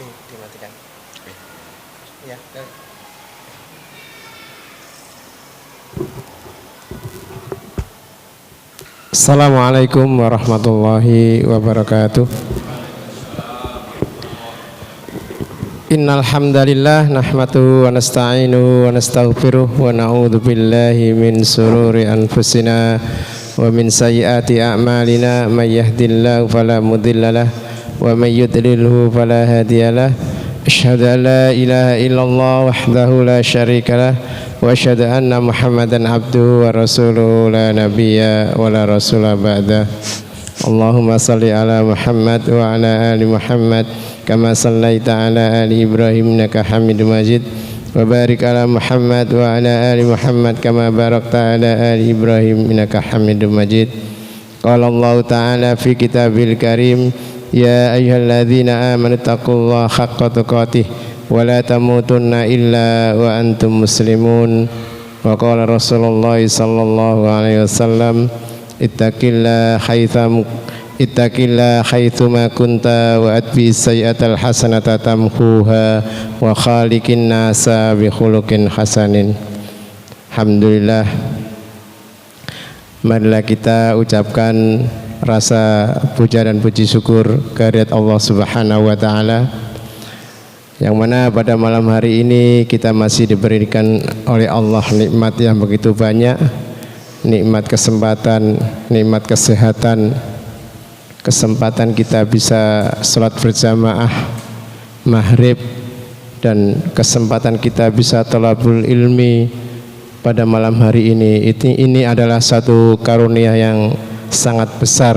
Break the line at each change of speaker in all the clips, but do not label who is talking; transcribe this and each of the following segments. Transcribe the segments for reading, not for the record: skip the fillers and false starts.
dimatikan. Ya. Assalamualaikum warahmatullahi wabarakatuh. Innal hamdalillah nahmaduhu wa nasta'inuhu wa nastaghfiruh wa na'udzu billahi min shururi anfusina wa min sayyiati a'malina may yahdihillahu fala mudhillalah wa may yudlilhu fala hadiyalah. Asyhadu an la ilaha illallah wahdahu la syarikalah wa asyhadu anna Muhammadan abduhu wa rasuluhu la nabiyya wa la rasula ba'da. Allahumma salli ala Muhammad wa ala ali Muhammad kama sallaita ala ali Ibrahim innaka Hamidum Majid wa barik ala Muhammad wa ala ali Muhammad kama barakta ala ali Ibrahim innaka Hamidum Majid. Qala Allah ta'ala fi kitabil karim ya ayyuhalladzina amanu taqullaha haqqa tuqatih wa la tamutunna illa wa antum muslimun. Wa qala Rasulullah sallallahu alaihi wasallam ittaqillaha haitsuma kunta wa atbi sayyi'atal hasanata tamhuha wa khaliqin nasa bi khuluqin hasanin. Alhamdulillah, marilah kita ucapkan rasa puja dan puji syukur kehadirat Allah Subhanahu wa taala, yang mana pada malam hari ini kita masih diberikan oleh Allah nikmat yang begitu banyak, nikmat kesempatan, nikmat kesehatan, kesempatan kita bisa sholat berjamaah maghrib, dan kesempatan kita bisa thalabul ilmi pada malam hari ini. Ini adalah satu karunia yang sangat besar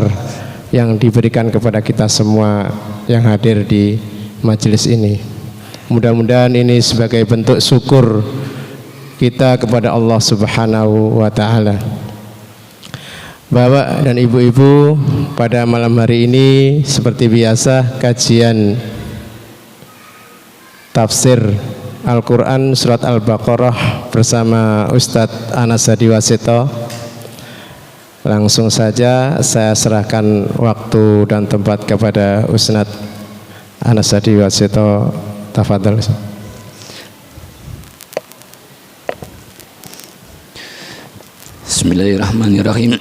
yang diberikan kepada kita semua yang hadir di majelis ini. Mudah-mudahan ini sebagai bentuk syukur kita kepada Allah Subhanahu wa taala. Bapak dan ibu-ibu, pada malam hari ini seperti biasa kajian tafsir Al-Quran Surat Al-Baqarah bersama Ustadz Anas Hadi Waseto. Langsung saja saya serahkan waktu dan tempat kepada Ustadz Anas Hadi Waseto. Tafadhol.
Bismillahirrahmanirrahim.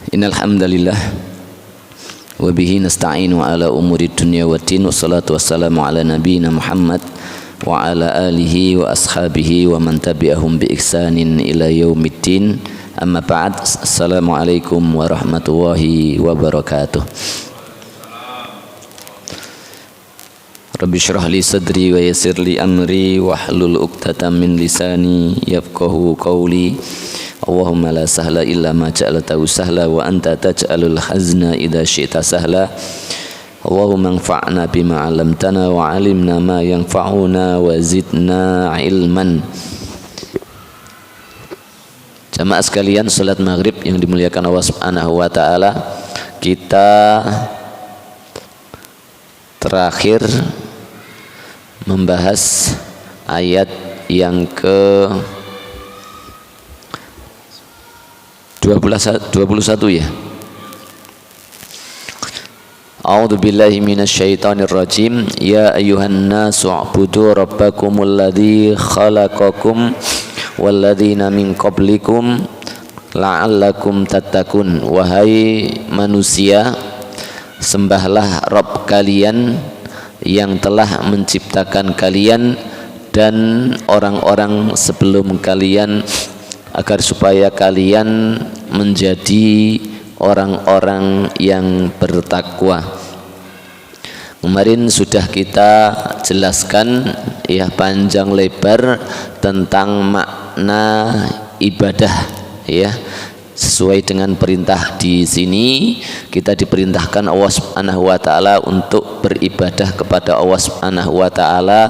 Innal hamdalillah wa bihi nasta'inu ala umuri dunya waddin, wassalatu wassalamu ala nabiyyina Muhammad wa ala alihi wa ashabihi wa man tabi'ahum bi ihsanin ila yaumiddin. Amma ba'd. Assalamualaikum warahmatullahi wabarakatuh. Rabbi syrah li sadri wa yassir li amri wahlul 'uqdatam min lisani yafqahu qawli. Allahumma la sahla illa ma ja'altahu sahla wa anta taj'alul hazna idza syi'ta sahla. Allahumma anfa'na bima 'allamtana wa 'allimna ma yanfa'una wa zidna ilman. Jamaah sekalian, salat maghrib yang dimuliakan Allah Subhanahu wa taala, kita terakhir membahas ayat yang ke 21 ya. A'udzu billahi minasyaitonir rajim. Ya ayyuhan nasu u'budu rabbakumul ladzi khalaqakum walladzina min qablikum la'allakum tattaqun. Wahai manusia, sembahlah Rabb kalian yang telah menciptakan kalian dan orang-orang sebelum kalian, agar supaya kalian menjadi orang-orang yang bertakwa. Kemarin sudah kita jelaskan ya panjang lebar tentang makna ibadah ya. Sesuai dengan perintah di sini, kita diperintahkan Allah Subhanahu wa taala untuk beribadah kepada Allah Subhanahu wa taala.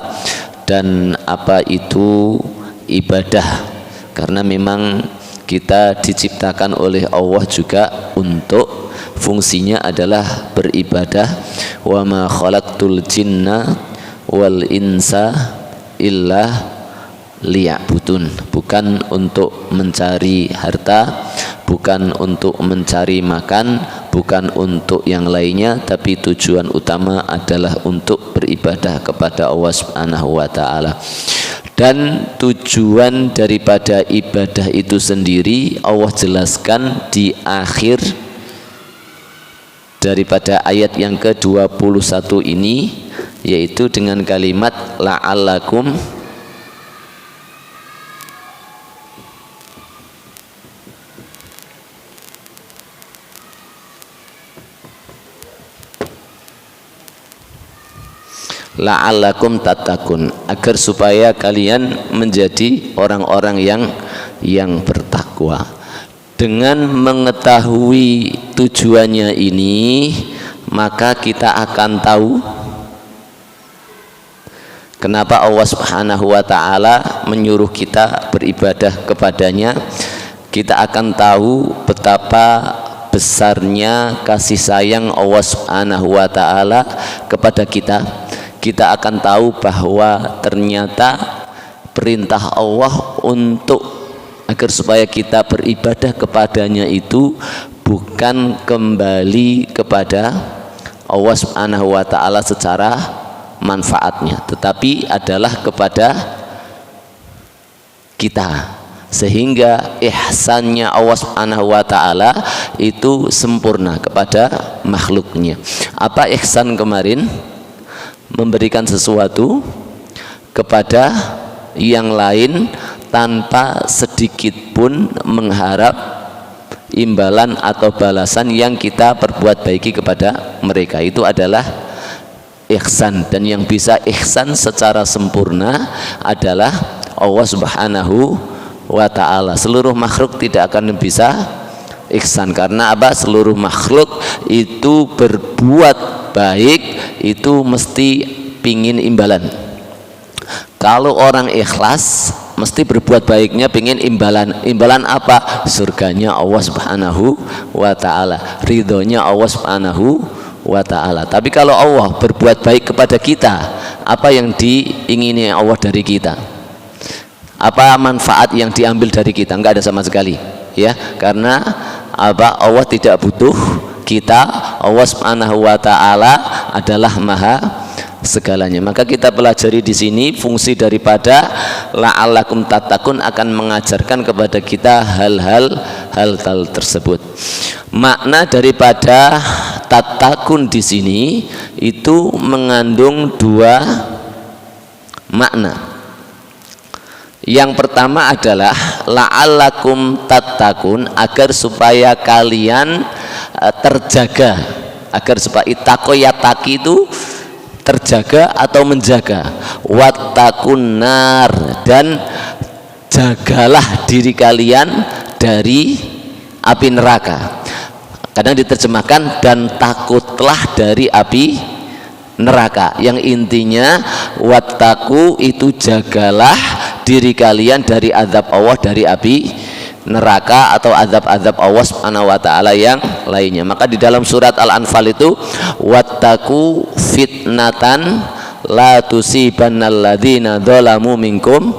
Dan apa itu ibadah? Karena memang kita diciptakan oleh Allah juga untuk fungsinya adalah beribadah. Wa ma khalaqtul jinna wal insa illa liya'budun, bukan untuk mencari harta, bukan untuk mencari makan, bukan untuk yang lainnya, tapi tujuan utama adalah untuk beribadah kepada Allah Subhanahu wa taala. Dan tujuan daripada ibadah itu sendiri Allah jelaskan di akhir daripada ayat yang ke-21 ini, yaitu dengan kalimat la'allakum tattaqun, agar supaya kalian menjadi orang-orang yang bertakwa. Dengan mengetahui tujuannya ini, maka kita akan tahu kenapa Allah Subhanahu wa taala menyuruh kita beribadah kepadanya. Kita akan tahu betapa besarnya kasih sayang Allah Subhanahu wa taala kepada kita. Kita akan tahu bahwa ternyata perintah Allah untuk agar supaya kita beribadah kepadanya itu bukan kembali kepada Allah Subhanahu wa taala secara manfaatnya, tetapi adalah kepada kita, sehingga ihsannya Allah Subhanahu wa taala itu sempurna kepada makhluknya. Apa ihsan kemarin? Memberikan sesuatu kepada yang lain tanpa sedikit pun mengharap imbalan atau balasan yang kita perbuat baiki kepada mereka. Itu adalah ihsan, dan yang bisa ihsan secara sempurna adalah Allah Subhanahu wa taala. Seluruh makhluk tidak akan bisa ihsan, karena apa? Seluruh makhluk itu berbuat baik itu mesti pingin imbalan. Kalau orang ikhlas mesti berbuat baiknya pingin imbalan. Imbalan apa? Surganya Allah Subhanahu wa taala, ridhonya Allah Subhanahu wa taala. Tapi kalau Allah berbuat baik kepada kita, apa yang diingini Allah dari kita? Apa manfaat yang diambil dari kita? Enggak ada sama sekali, ya. Karena apa? Allah tidak butuh kita. Allah Subhanahu wa taala adalah maha segalanya. Maka kita pelajari di sini fungsi daripada la'allakum tattaqun akan mengajarkan kepada kita hal-hal tersebut. Makna daripada tattaqun di sini itu mengandung dua makna. Yang pertama adalah la'allakum tattaqun, agar supaya kalian terjaga, agar supaya itakoyataki itu terjaga atau menjaga, wattaqun nar, dan jagalah diri kalian dari api neraka. Kadang diterjemahkan dan takutlah dari api neraka, yang intinya wattaqu itu jagalah diri kalian dari azab Allah, dari api neraka atau azab-azab Allah Subhanahu wa taala yang lainnya. Maka di dalam surat Al-Anfal itu wattaqu fitnatan la tusibannal ladzina dzalamu minkum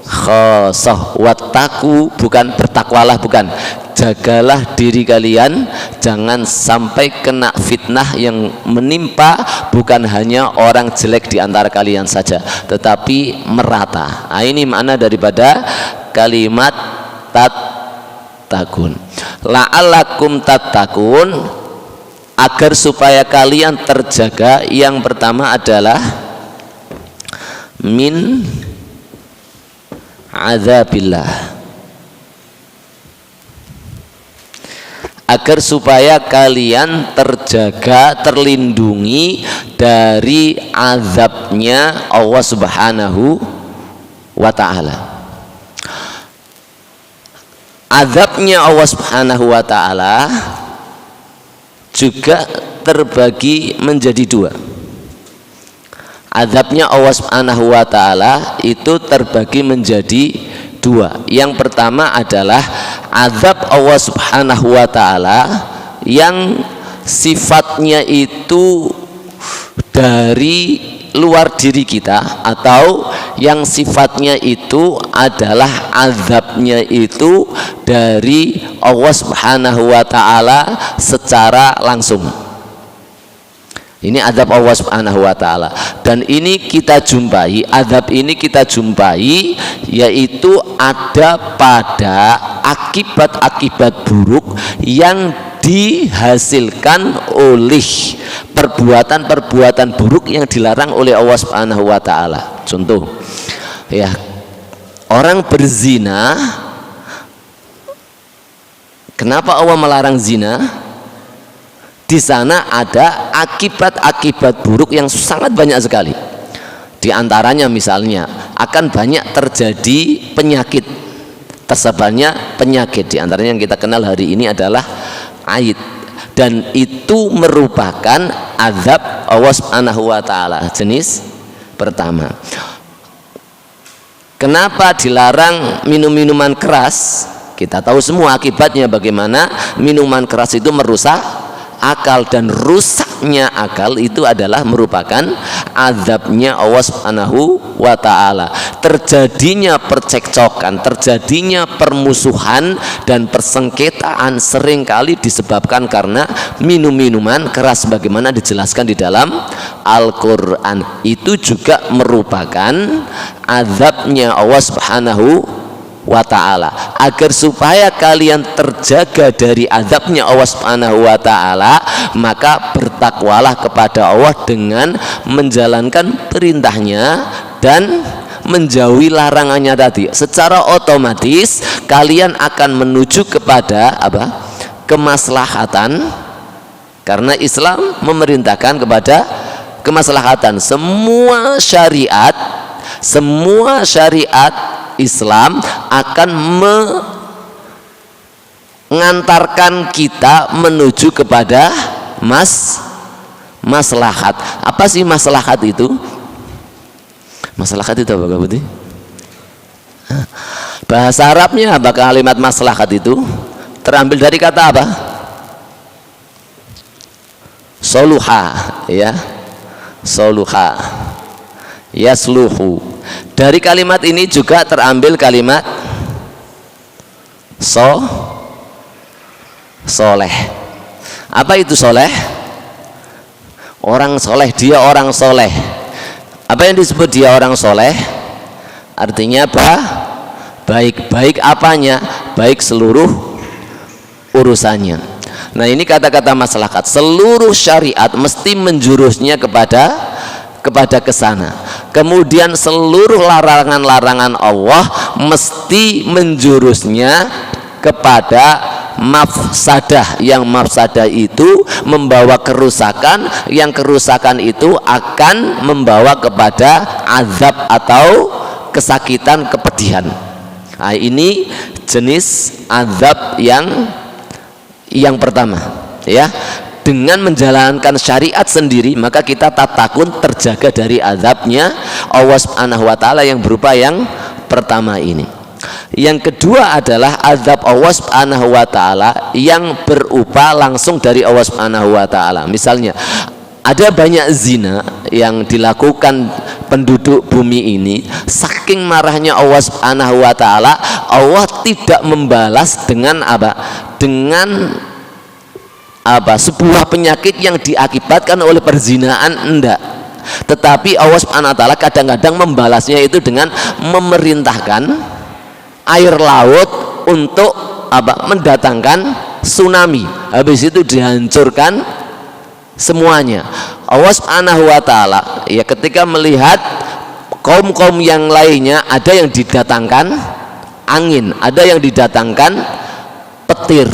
khassah. Wattaqu bukan bertakwalah, bukan, jagalah diri kalian jangan sampai kena fitnah yang menimpa bukan hanya orang jelek di antara kalian saja, tetapi merata. Nah, ini makna daripada kalimat tattaqun. La'allakum tattaqun, agar supaya kalian terjaga. Yang pertama adalah min azabillah, agar supaya kalian terjaga, terlindungi dari azabnya Allah Subhanahu wa ta'ala. Azabnya Allah Subhanahu wa ta'ala juga terbagi menjadi dua. Azabnya Allah Subhanahu wa ta'ala itu terbagi menjadi dua. Yang pertama adalah azab Allah Subhanahu wa ta'ala yang sifatnya itu dari luar diri kita, atau yang sifatnya itu adalah azabnya itu dari Allah Subhanahu wa taala secara langsung. Ini azab Allah Subhanahu wa taala, dan ini kita jumpai, azab ini kita jumpai yaitu ada pada akibat-akibat buruk yang dihasilkan oleh perbuatan-perbuatan buruk yang dilarang oleh Allah Subhanahu wa taala. Contoh, ya, orang berzina. Kenapa Allah melarang zina? Di sana ada akibat-akibat buruk yang sangat banyak sekali. Di antaranya misalnya akan banyak terjadi penyakit, tersebarnya penyakit. Di antaranya yang kita kenal hari ini adalah AIDS, dan itu merupakan azab Allah Subhanahu wa taala jenis pertama. Kenapa dilarang minum-minuman keras? Kita tahu semua akibatnya, bagaimana minuman keras itu merusak akal, dan rusaknya akal itu adalah merupakan azabnya Allah Subhanahu wa taala. Terjadinya percekcokan, terjadinya permusuhan dan persengketaan seringkali disebabkan karena minum-minuman keras, bagaimana dijelaskan di dalam Al-Qur'an. Itu juga merupakan azabnya Allah Subhanahu wa ta'ala. Agar supaya kalian terjaga dari azabnya Allah Subhanahu wa ta'ala, maka bertakwalah kepada Allah dengan menjalankan perintahnya dan menjauhi larangannya tadi. Secara otomatis kalian akan menuju kepada apa? Kemaslahatan, karena Islam memerintahkan kepada kemaslahatan. Semua syariat Islam akan mengantarkan kita menuju kepada maslahat. Apa sih maslahat itu? Maslahat itu apa, Kak Putih? Bahasa Arabnya apa kalimat maslahat itu? Terambil dari kata apa? Soluha, ya. Soluha, yasluhu. Dari kalimat ini juga terambil kalimat soleh. Apa itu soleh? Orang soleh, dia orang soleh. Apa yang disebut dia orang soleh? Artinya apa? Baik apanya? Baik seluruh urusannya. Nah, ini kata-kata maslahat. Seluruh syariat mesti menjurusnya kepada kesana. Kemudian seluruh larangan-larangan Allah mesti menjurusnya kepada mafsadah. Yang mafsadah itu membawa kerusakan, yang kerusakan itu akan membawa kepada azab atau kesakitan, kepedihan. Nah, ini jenis azab yang pertama, ya. Dengan menjalankan syariat sendiri, maka kita tak takut terjaga dari azabnya Allah Subhanahu wa ta'ala yang berupa yang pertama ini. Yang kedua adalah azab Allah Subhanahu wa ta'ala yang berupa langsung dari Allah Subhanahu wa ta'ala. Misalnya ada banyak zina yang dilakukan penduduk bumi ini, saking marahnya Allah Subhanahu wa ta'ala, Allah tidak membalas dengan apa? Dengan sebuah penyakit yang diakibatkan oleh perzinaan, enggak. Tetapi Allah Subhanahu wa ta'ala kadang-kadang membalasnya itu dengan memerintahkan air laut untuk mendatangkan tsunami. Habis itu dihancurkan semuanya. Allah Subhanahu wa ta'ala ya ketika melihat kaum-kaum yang lainnya, ada yang didatangkan angin, ada yang didatangkan petir,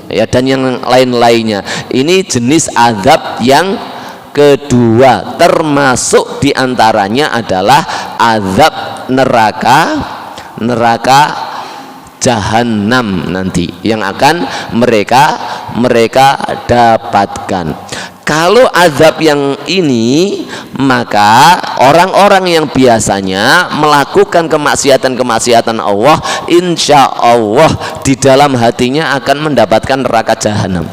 ya, dan yang lain-lainnya. Ini jenis azab yang kedua, termasuk diantaranya adalah azab neraka jahanam nanti yang akan mereka dapatkan. Kalau azab yang ini, maka orang-orang yang biasanya melakukan kemaksiatan Allah, insya Allah di dalam hatinya akan mendapatkan neraka jahanam.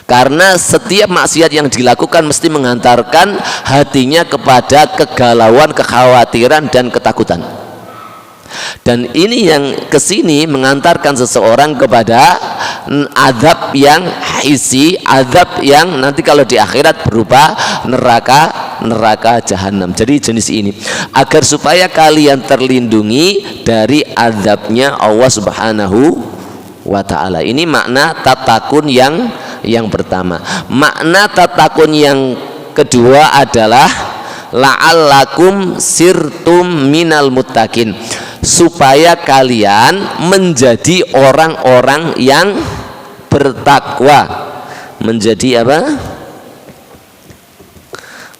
Karena setiap maksiat yang dilakukan mesti mengantarkan hatinya kepada kegalauan, kekhawatiran dan ketakutan. Dan ini yang kesini mengantarkan seseorang kepada azab yang hissi, azab yang nanti kalau di akhirat berupa neraka jahanam. Jadi jenis ini agar supaya kalian terlindungi dari azabnya Allah Subhanahu wa ta'ala. Ini makna tatakun yang pertama. Makna tatakun yang kedua adalah la'allakum sirtum minal muttaqin, supaya kalian menjadi orang-orang yang bertakwa. Menjadi apa?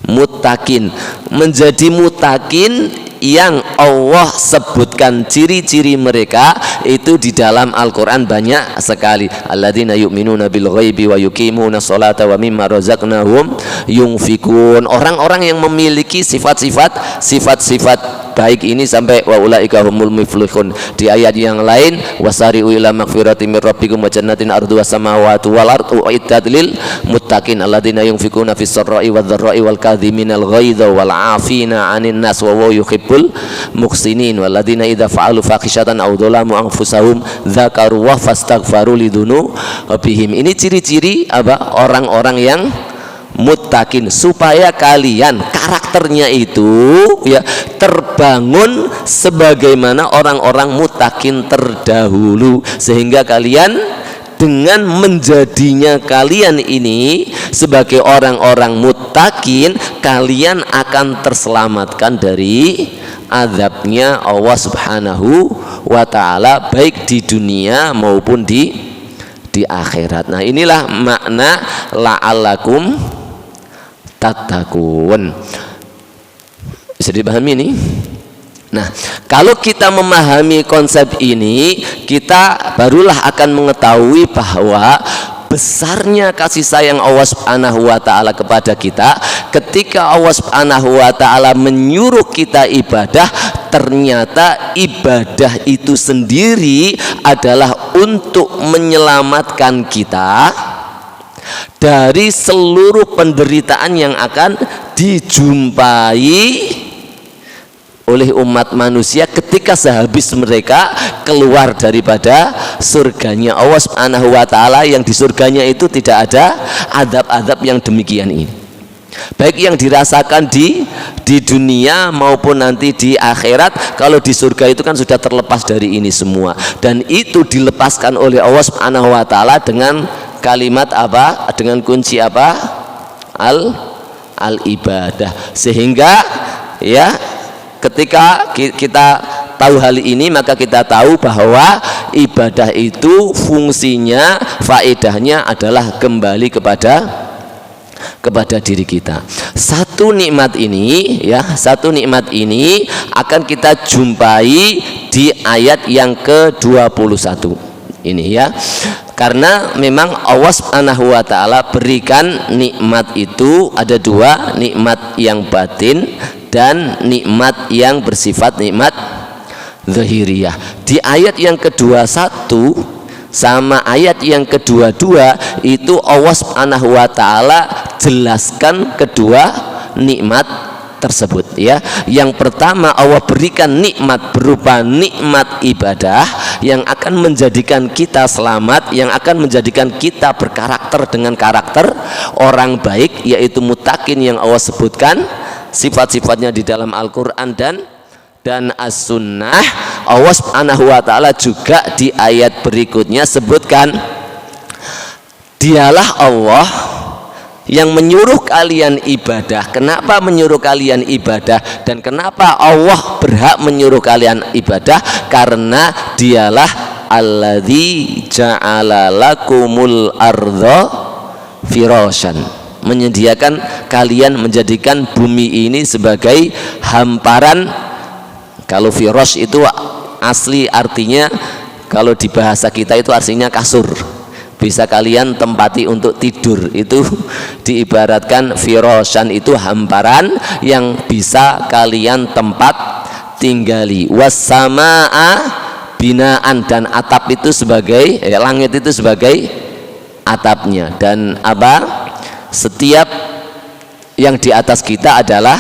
Muttaqin. Menjadi muttaqin yang Allah sebutkan ciri-ciri mereka itu di dalam Al-Quran banyak sekali. Alladzina yu'minuna bil ghaibi wa yuqimuna sholata wa mimma razaqnahum yunfikun. Orang-orang yang memiliki sifat-sifat baik ini sampai wa ulaika humul muflihun. Di ayat yang lain wasari'u ila magfiratin mir rabbikum wa jannatin arduha samawati wal ardu uiddat lil muttaqin alladzina yunfikuna fis sarra'i wadh dharra'i wal kadhiminal ghaidha wal 'afina 'anil nas wa huwa yuhibbul muhsinin walladzina idza fa'alu fakhishatan aw dzalamu anfusahum dzakaru wa fastaghfaru lidzunubihim. Ini ciri-ciri apa? Orang-orang yang muttaqin, supaya kalian karakternya itu ya terbangun sebagaimana orang-orang muttaqin terdahulu, sehingga kalian dengan menjadinya kalian ini sebagai orang-orang muttaqin, kalian akan terselamatkan dari azabnya Allah Subhanahu wa ta'ala baik di dunia maupun di akhirat. Nah, inilah makna la'allakum tattaqun. Bisa dipahami ini? Nah, kalau kita memahami konsep ini, kita barulah akan mengetahui bahwa besarnya kasih sayang Allah Subhanahu wa ta'ala kepada kita. Ketika Allah Subhanahu wa ta'ala menyuruh kita ibadah, ternyata ibadah itu sendiri adalah untuk menyelamatkan kita dari seluruh penderitaan yang akan dijumpai oleh umat manusia ketika sehabis mereka keluar daripada surganya Allah Subhanahu wa ta'ala, yang di surganya itu tidak ada azab-azab yang demikian ini, baik yang dirasakan di dunia maupun nanti di akhirat. Kalau di surga itu kan sudah terlepas dari ini semua, dan itu dilepaskan oleh Allah Subhanahu wa ta'ala dengan kalimat apa? Dengan kunci apa? Al ibadah. Sehingga ya ketika kita tahu hal ini, maka kita tahu bahwa ibadah itu fungsinya, faedahnya adalah kembali kepada diri kita. Satu nikmat ini ya, satu nikmat ini akan kita jumpai di ayat yang ke-21 ini ya. Karena memang Allah Subhanahu wa ta'ala berikan nikmat itu ada dua, nikmat yang batin dan nikmat yang bersifat nikmat zahiriyah. Di ayat yang ke-21 sama ayat yang ke-22 itu Allah Subhanahu wa ta'ala jelaskan kedua nikmat tersebut ya. Yang pertama, Allah berikan nikmat berupa nikmat ibadah yang akan menjadikan kita selamat, yang akan menjadikan kita berkarakter dengan karakter orang baik, yaitu muttaqin yang Allah sebutkan sifat-sifatnya di dalam Al-Quran dan As-Sunnah. Allah Subhanahu wa ta'ala juga di ayat berikutnya sebutkan, dialah Allah yang menyuruh kalian ibadah. Kenapa menyuruh kalian ibadah dan kenapa Allah berhak menyuruh kalian ibadah? Karena dialah alladzi ja'ala lakumul ardha firasyan, menyediakan kalian, menjadikan bumi ini sebagai hamparan. Kalau firas itu asli artinya, kalau di bahasa kita itu artinya kasur, bisa kalian tempati untuk tidur. Itu diibaratkan firasyan itu hamparan yang bisa kalian tempat tinggali. Wassamaa binaan, dan atap itu sebagai langit itu sebagai atapnya. Dan setiap yang di atas kita adalah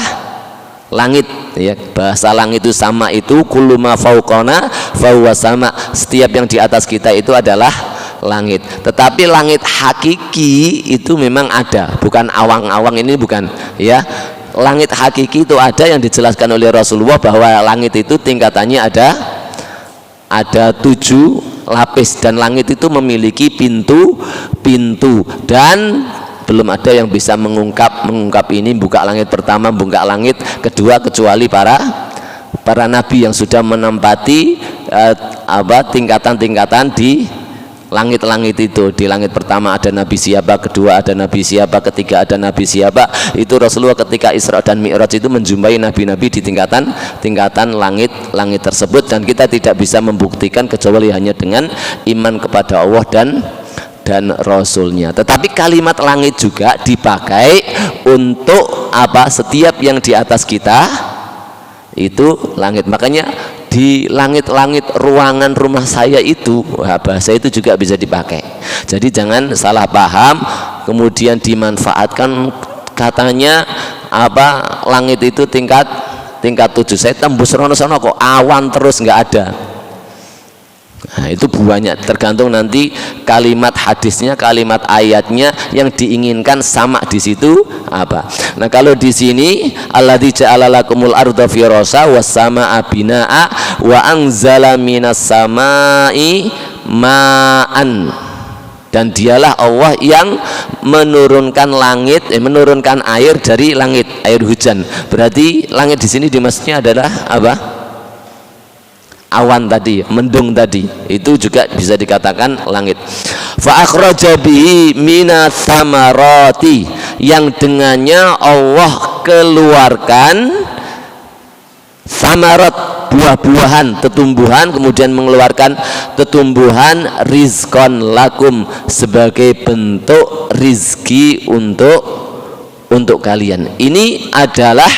langit, ya. Bahasa langit itu sama, itu kullu ma fauqana fahuwa sama. Setiap yang di atas kita itu adalah langit. Tetapi langit hakiki itu memang ada, bukan awang-awang ini, bukan, ya. Langit hakiki itu ada, yang dijelaskan oleh Rasulullah bahwa langit itu tingkatannya ada 7 lapis, dan langit itu memiliki pintu dan belum ada yang bisa mengungkap ini, buka langit pertama, buka langit kedua, kecuali para nabi yang sudah menempati tingkatan-tingkatan di langit-langit itu. Di langit pertama ada nabi siapa, kedua ada nabi siapa, ketiga ada nabi siapa. Itu Rasulullah ketika Isra dan Mi'raj itu menjumpai nabi-nabi di tingkatan langit tersebut, dan kita tidak bisa membuktikan kecuali hanya dengan iman kepada Allah dan Rasulnya. Tetapi kalimat langit juga dipakai untuk setiap yang di atas kita itu langit. Makanya di langit-langit ruangan rumah saya itu, bahasa itu juga bisa dipakai. Jadi jangan salah paham kemudian dimanfaatkan, katanya langit itu tingkat 7. Saya tembus sono-sono kok awan terus, nggak ada. Nah, itu banyak, tergantung nanti kalimat hadisnya, kalimat ayatnya yang diinginkan sama di situ apa. Nah, kalau di sini alladzi ja'ala lakumul arda firasha was samaa binaa wa anzala minas samai ma'an, dan dialah Allah yang menurunkan menurunkan air dari langit, air hujan. Berarti langit di sini dimaksudnya adalah apa? Awan tadi, mendung tadi, itu juga bisa dikatakan langit. Fa akhraja bihi minas samarati, yang dengannya Allah keluarkan samarat, buah-buahan, tetumbuhan, kemudian mengeluarkan tetumbuhan rizqan lakum, sebagai bentuk rizki untuk kalian. Ini adalah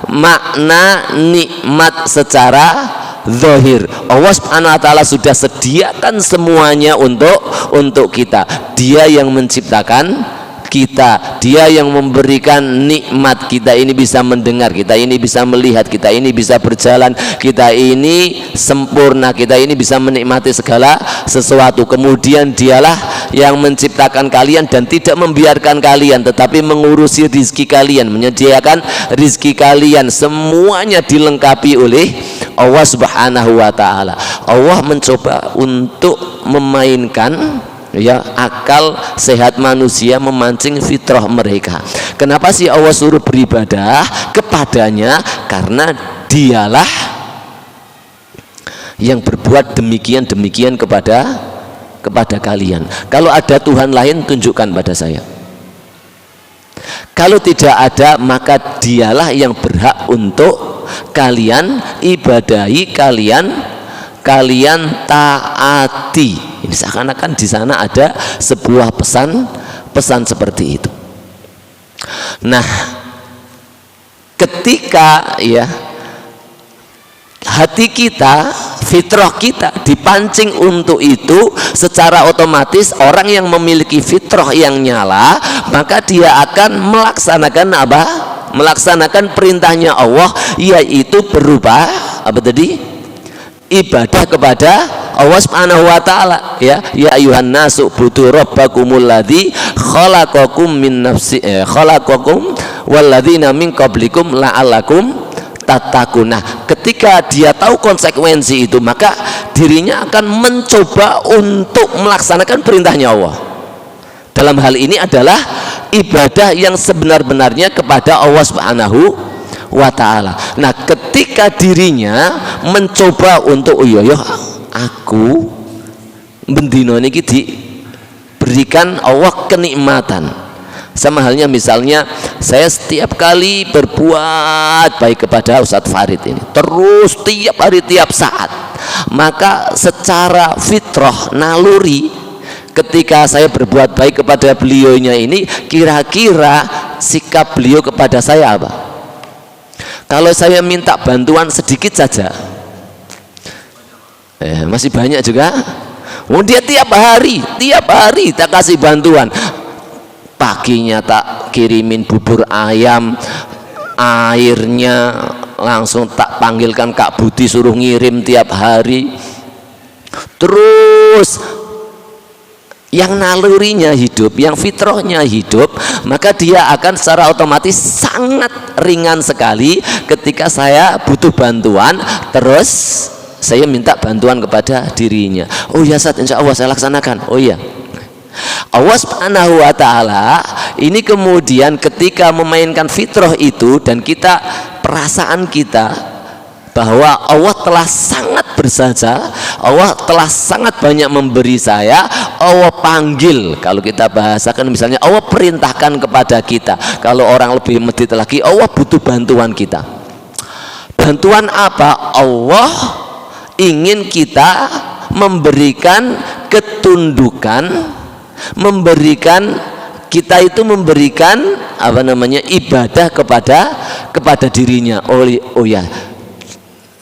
makna nikmat secara zahir. Allah Subhanahu wa taala sudah sediakan semuanya untuk kita. Dia yang menciptakan kita, dia yang memberikan nikmat. Kita ini bisa mendengar, kita ini bisa melihat, kita ini bisa berjalan, kita ini sempurna, kita ini bisa menikmati segala sesuatu. Kemudian dialah yang menciptakan kalian dan tidak membiarkan kalian, tetapi mengurusi rizki kalian, menyediakan rizki kalian. Semuanya dilengkapi oleh Allah Subhanahu wa taala. Allah mencoba untuk memainkan akal sehat manusia, memancing fitrah mereka. Kenapa sih Allah suruh beribadah kepadanya? Karena dialah yang berbuat demikian kepada kalian. Kalau ada Tuhan lain, tunjukkan pada saya. Kalau tidak ada, maka dialah yang berhak untuk kalian ibadahi, kalian taati. Ini seakan-akan di sana ada sebuah pesan seperti itu. Nah, ketika hati kita, fitrah kita dipancing untuk itu, secara otomatis orang yang memiliki fitrah yang nyala, maka dia akan melaksanakan melaksanakan perintahnya Allah, yaitu berupa ibadah kepada Allah Subhanahu wa taala. Ya ayuhan nasu budu rabbakumul ladzi khalaqakum min nafsi khalaqakum walladzina min qablikum la'allakum tattaqun. Nah, ketika dia tahu konsekuensi itu, maka dirinya akan mencoba untuk melaksanakan perintahnya Allah. Dalam hal ini adalah ibadah yang sebenar-benarnya kepada Allah Subhanahu wa ta'ala. Nah, ketika dirinya mencoba untuk aku bendino niki diberikan Allah kenikmatan, sama halnya misalnya saya setiap kali berbuat baik kepada Ustadz Farid ini terus tiap hari tiap saat, maka secara fitrah naluri ketika saya berbuat baik kepada beliaunya ini, kira-kira sikap beliau kepada saya apa? Kalau saya minta bantuan sedikit saja, masih banyak juga. Dia tiap hari tak kasih bantuan. Paginya tak kirimin bubur ayam, airnya langsung tak panggilkan Kak Budi suruh ngirim tiap hari. Terus yang nalurinya hidup, yang fitrahnya hidup, maka dia akan secara otomatis sangat ringan sekali ketika saya butuh bantuan, terus saya minta bantuan kepada dirinya. Oh ya Ustaz, insya Allah saya laksanakan. Oh iya, Allah Subhanahu wa ta'ala ini kemudian ketika memainkan fitrah itu, dan kita, perasaan kita bahwa Allah telah sangat bersaja, Allah telah sangat banyak memberi saya, Allah panggil, kalau kita bahasakan misalnya Allah perintahkan kepada kita, kalau orang lebih medit lagi, Allah butuh bantuan kita. Bantuan apa? Allah ingin kita memberikan ketundukan, memberikan, kita itu memberikan apa namanya, ibadah kepada dirinya. Oh ya,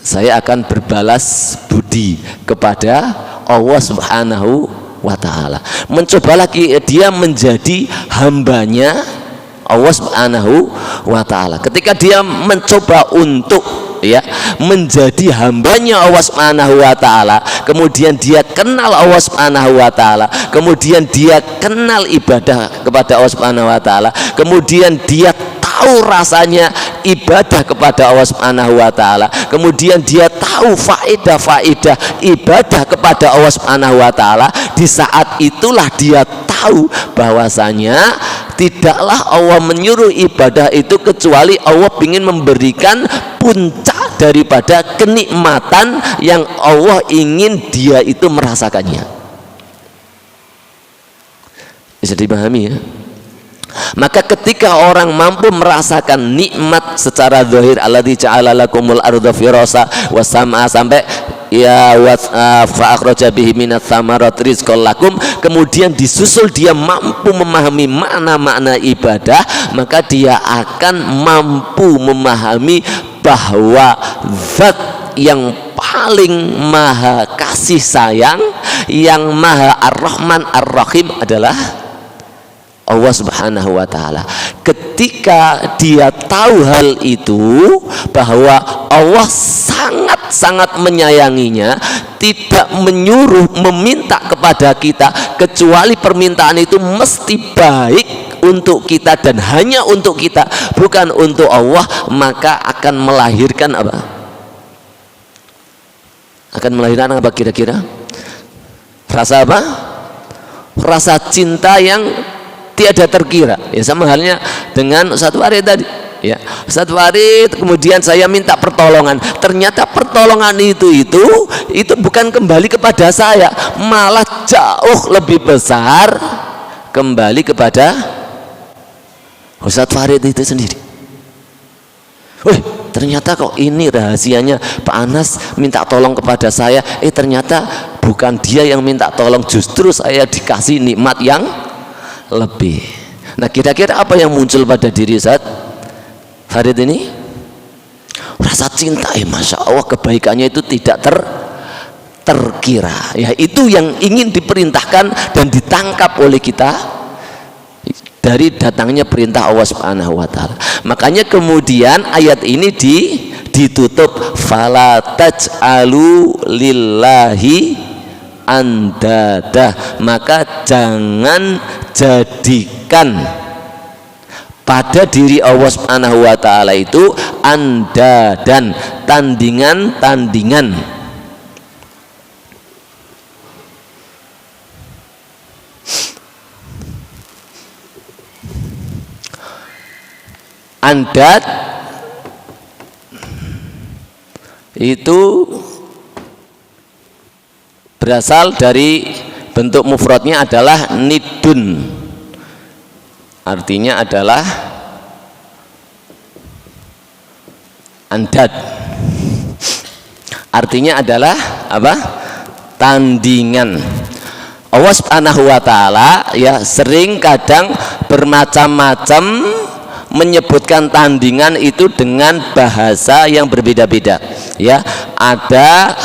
saya akan berbalas budi kepada Allah Subhanahu wa ta'ala. Mencoba lagi dia menjadi hambanya Allah Subhanahu wa ta'ala. Ketika dia mencoba untuk menjadi hambanya Allah Subhanahu wa ta'ala, kemudian dia kenal Allah Subhanahu wa ta'ala, kemudian dia kenal ibadah kepada Allah Subhanahu wa ta'ala, kemudian dia tahu rasanya ibadah kepada Allah Subhanahu wa ta'ala, kemudian dia tahu faedah-faedah ibadah kepada Allah Subhanahu wa ta'ala. Di saat itulah dia tahu bahwasanya tidaklah Allah menyuruh ibadah itu kecuali Allah ingin memberikan puncak daripada kenikmatan yang Allah ingin dia itu merasakannya. Bisa dipahami ya? Maka ketika orang mampu merasakan nikmat secara zahir, alladzi ja'ala lakumul arda firasa was sam'a, sampai ya fa akhraja bihi minats tsamarati rizqan lakum, kemudian disusul dia mampu memahami makna-makna ibadah, maka dia akan mampu memahami bahwa zat yang paling maha kasih sayang, yang maha ar-Rahman ar-Rahim adalah Allah Subhanahu wa ta'ala. Ketika dia tahu hal itu, bahwa Allah sangat-sangat menyayanginya, tidak menyuruh meminta kepada kita kecuali permintaan itu mesti baik untuk kita dan hanya untuk kita, bukan untuk Allah, maka akan melahirkan apa? Akan melahirkan apa kira-kira? Rasa apa? Rasa cinta yang tiada terkira. Ya, sama halnya dengan Ustaz Farid tadi. Ya, Ustaz Farid, kemudian saya minta pertolongan. Ternyata pertolongan itu bukan kembali kepada saya, malah jauh lebih besar kembali kepada Ustaz Farid itu sendiri. Ternyata kok ini rahasianya, Pak Anas minta tolong kepada saya, ternyata bukan dia yang minta tolong, justru saya dikasih nikmat yang lebih. Nah, kira-kira apa yang muncul pada diri Ustaz Farid ini? Rasa cinta. Masya Allah, kebaikannya itu tidak terkira. Ya, itu yang ingin diperintahkan dan ditangkap oleh kita dari datangnya perintah Allah Subhanahu wa ta'ala. Makanya kemudian ayat ini ditutup fala taj'alu lillahi andada, maka jangan jadikan pada diri Allah Subhanahu wa ta'ala itu andadan, tandingan-tandingan. Andad itu berasal dari bentuk mufradnya adalah nidun, artinya adalah andad, artinya adalah apa? Tandingan. Allah Subhanahu wa ta'ala ya sering kadang bermacam-macam menyebutkan tandingan itu dengan bahasa yang berbeda-beda. Ya, ada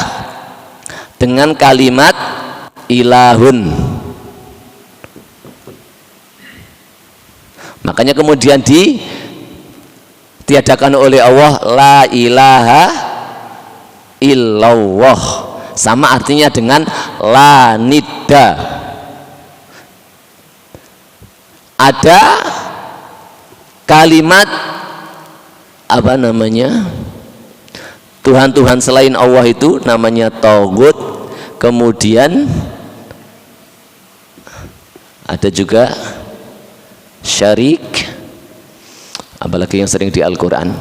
dengan kalimat ilahun. Makanya kemudian ditiadakan oleh Allah la ilaha illallah, sama artinya dengan la nidda. Ada kalimat apa namanya, Tuhan-Tuhan selain Allah itu namanya taghut. Kemudian ada juga syarik, apalagi yang sering di Al-Quran.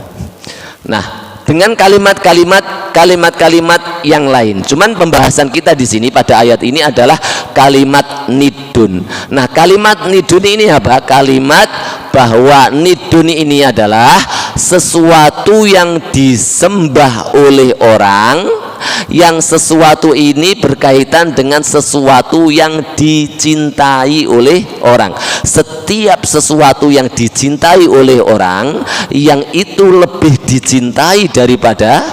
Nah, dengan kalimat-kalimat yang lain. Cuman pembahasan kita di sini pada ayat ini adalah kalimat nidun. Nah, kalimat nidun ini apa? Kalimat bahwa nidun ini adalah sesuatu yang disembah oleh orang, yang sesuatu ini berkaitan dengan sesuatu yang dicintai oleh orang. Setiap sesuatu yang dicintai oleh orang, yang itu lebih dicintai daripada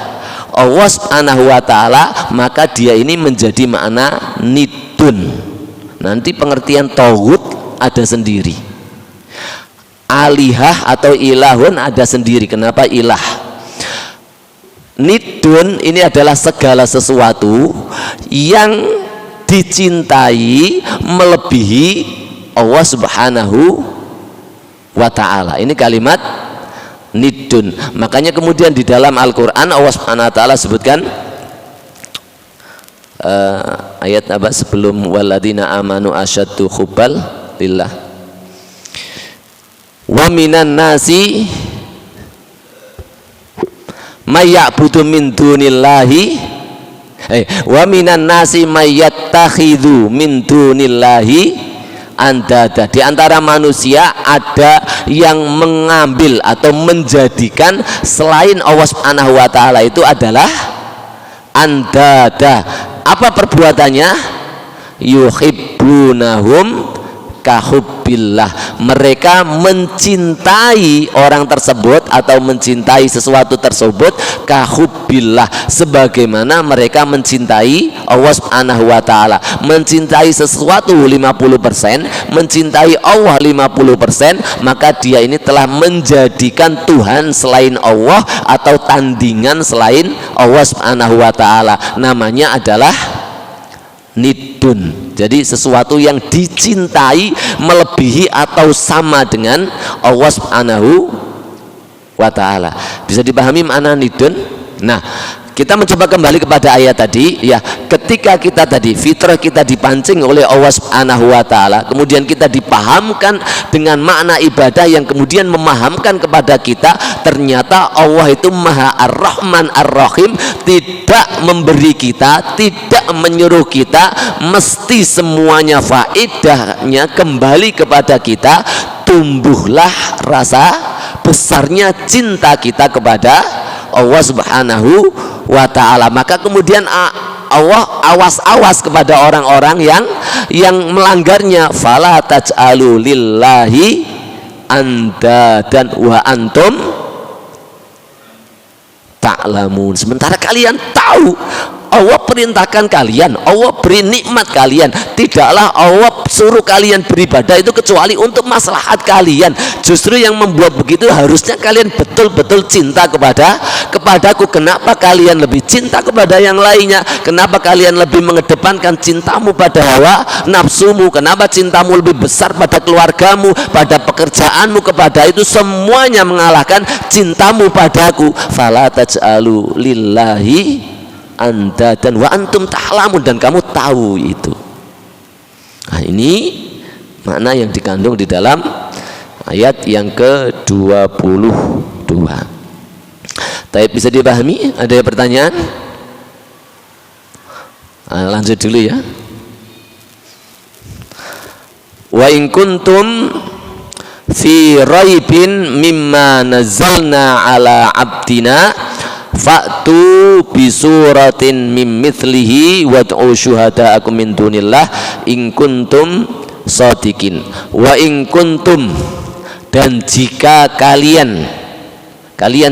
Allah Subhanahu wa ta'ala, maka dia ini menjadi makna nidun. Nanti pengertian taghut ada sendiri, alihah atau ilahun ada sendiri. Kenapa ilah? Nidun ini adalah segala sesuatu yang dicintai melebihi Allah Subhanahu wa ta'ala. Ini kalimat nidun. Makanya kemudian di dalam Al-Quran Allah Subhanahu wa ta'ala sebutkan ayat apa sebelum waladina amanu asyaddu hubbal lillah wa minan nasi mayya'budu min dunillahi wa minan nasi mayyattakhidhu min dunillahi andada. Di antara manusia ada yang mengambil atau menjadikan selain Allah Subhanahu wa ta'ala itu adalah andada. Apa perbuatannya? Yuhibbunahum kahubbillah. Mereka mencintai orang tersebut atau mencintai sesuatu tersebut kahubbillah, sebagaimana mereka mencintai Allah Subhanahu wa ta'ala. Mencintai sesuatu 50%, mencintai Allah 50%, maka dia ini telah menjadikan Tuhan selain Allah atau tandingan selain Allah Subhanahu wa ta'ala. Namanya adalah nidun. Jadi sesuatu yang dicintai melebihi atau sama dengan Allah Subhanahu wa ta'ala. Bisa dipahami makna nidun? Nah, kita mencoba kembali kepada ayat tadi ya. Ketika kita tadi fitrah kita dipancing oleh Allah Subhanahu wa ta'ala, kemudian kita dipahamkan dengan makna ibadah yang kemudian memahamkan kepada kita ternyata Allah itu Maha Ar-Rahman Ar-Rahim, tidak memberi kita, tidak menyuruh kita, mesti semuanya faedahnya kembali kepada kita. Tumbuhlah rasa besarnya cinta kita kepada Allah Subhanahu wa ta'ala. Maka kemudian Allah awas-awas kepada orang-orang yang melanggarnya. Fala taj'alu lillahi andadan wa antum ta'lamun. Sementara kalian tahu Allah perintahkan kalian, Allah beri nikmat kalian, tidaklah Allah suruh kalian beribadah itu kecuali untuk maslahat kalian. Justru yang membuat begitu harusnya kalian betul-betul cinta kepadaku. Kenapa kalian lebih cinta kepada yang lainnya? Kenapa kalian lebih mengedepankan cintamu pada hawa nafsumu? Kenapa cintamu lebih besar pada keluargamu, pada pekerjaanmu? Kepada itu semuanya mengalahkan cintamu padaku. Fala taj'alu lillahi anda dan wa antum ta'lamun, dan kamu tahu itu. Nah, ini makna yang dikandung di dalam ayat yang ke-22. Tapi bisa dipahami? Ada pertanyaan? Nah, lanjut dulu ya. Wa in kuntum fi raibin mimma nazzalna ala abdina fa'tu bisuratin mim mithlihi wad'u syuhada'akum min dunillah in kuntum shadiqin. Wa in kuntum, dan jika kalian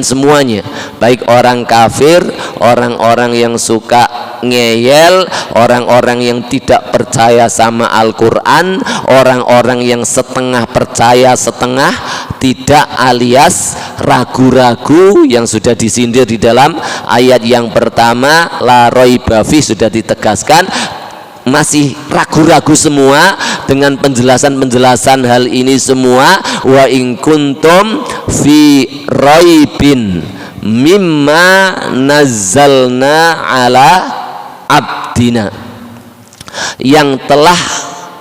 semuanya, baik orang kafir, orang-orang yang suka ngeyel, orang-orang yang tidak percaya sama Al-Quran, orang-orang yang setengah percaya setengah tidak, alias ragu-ragu yang sudah disindir di dalam ayat yang pertama, la raiba fi, sudah ditegaskan masih ragu-ragu semua dengan penjelasan-penjelasan hal ini semua. Wa in kuntum fi raibin mimma nazzalna ala abdina, yang telah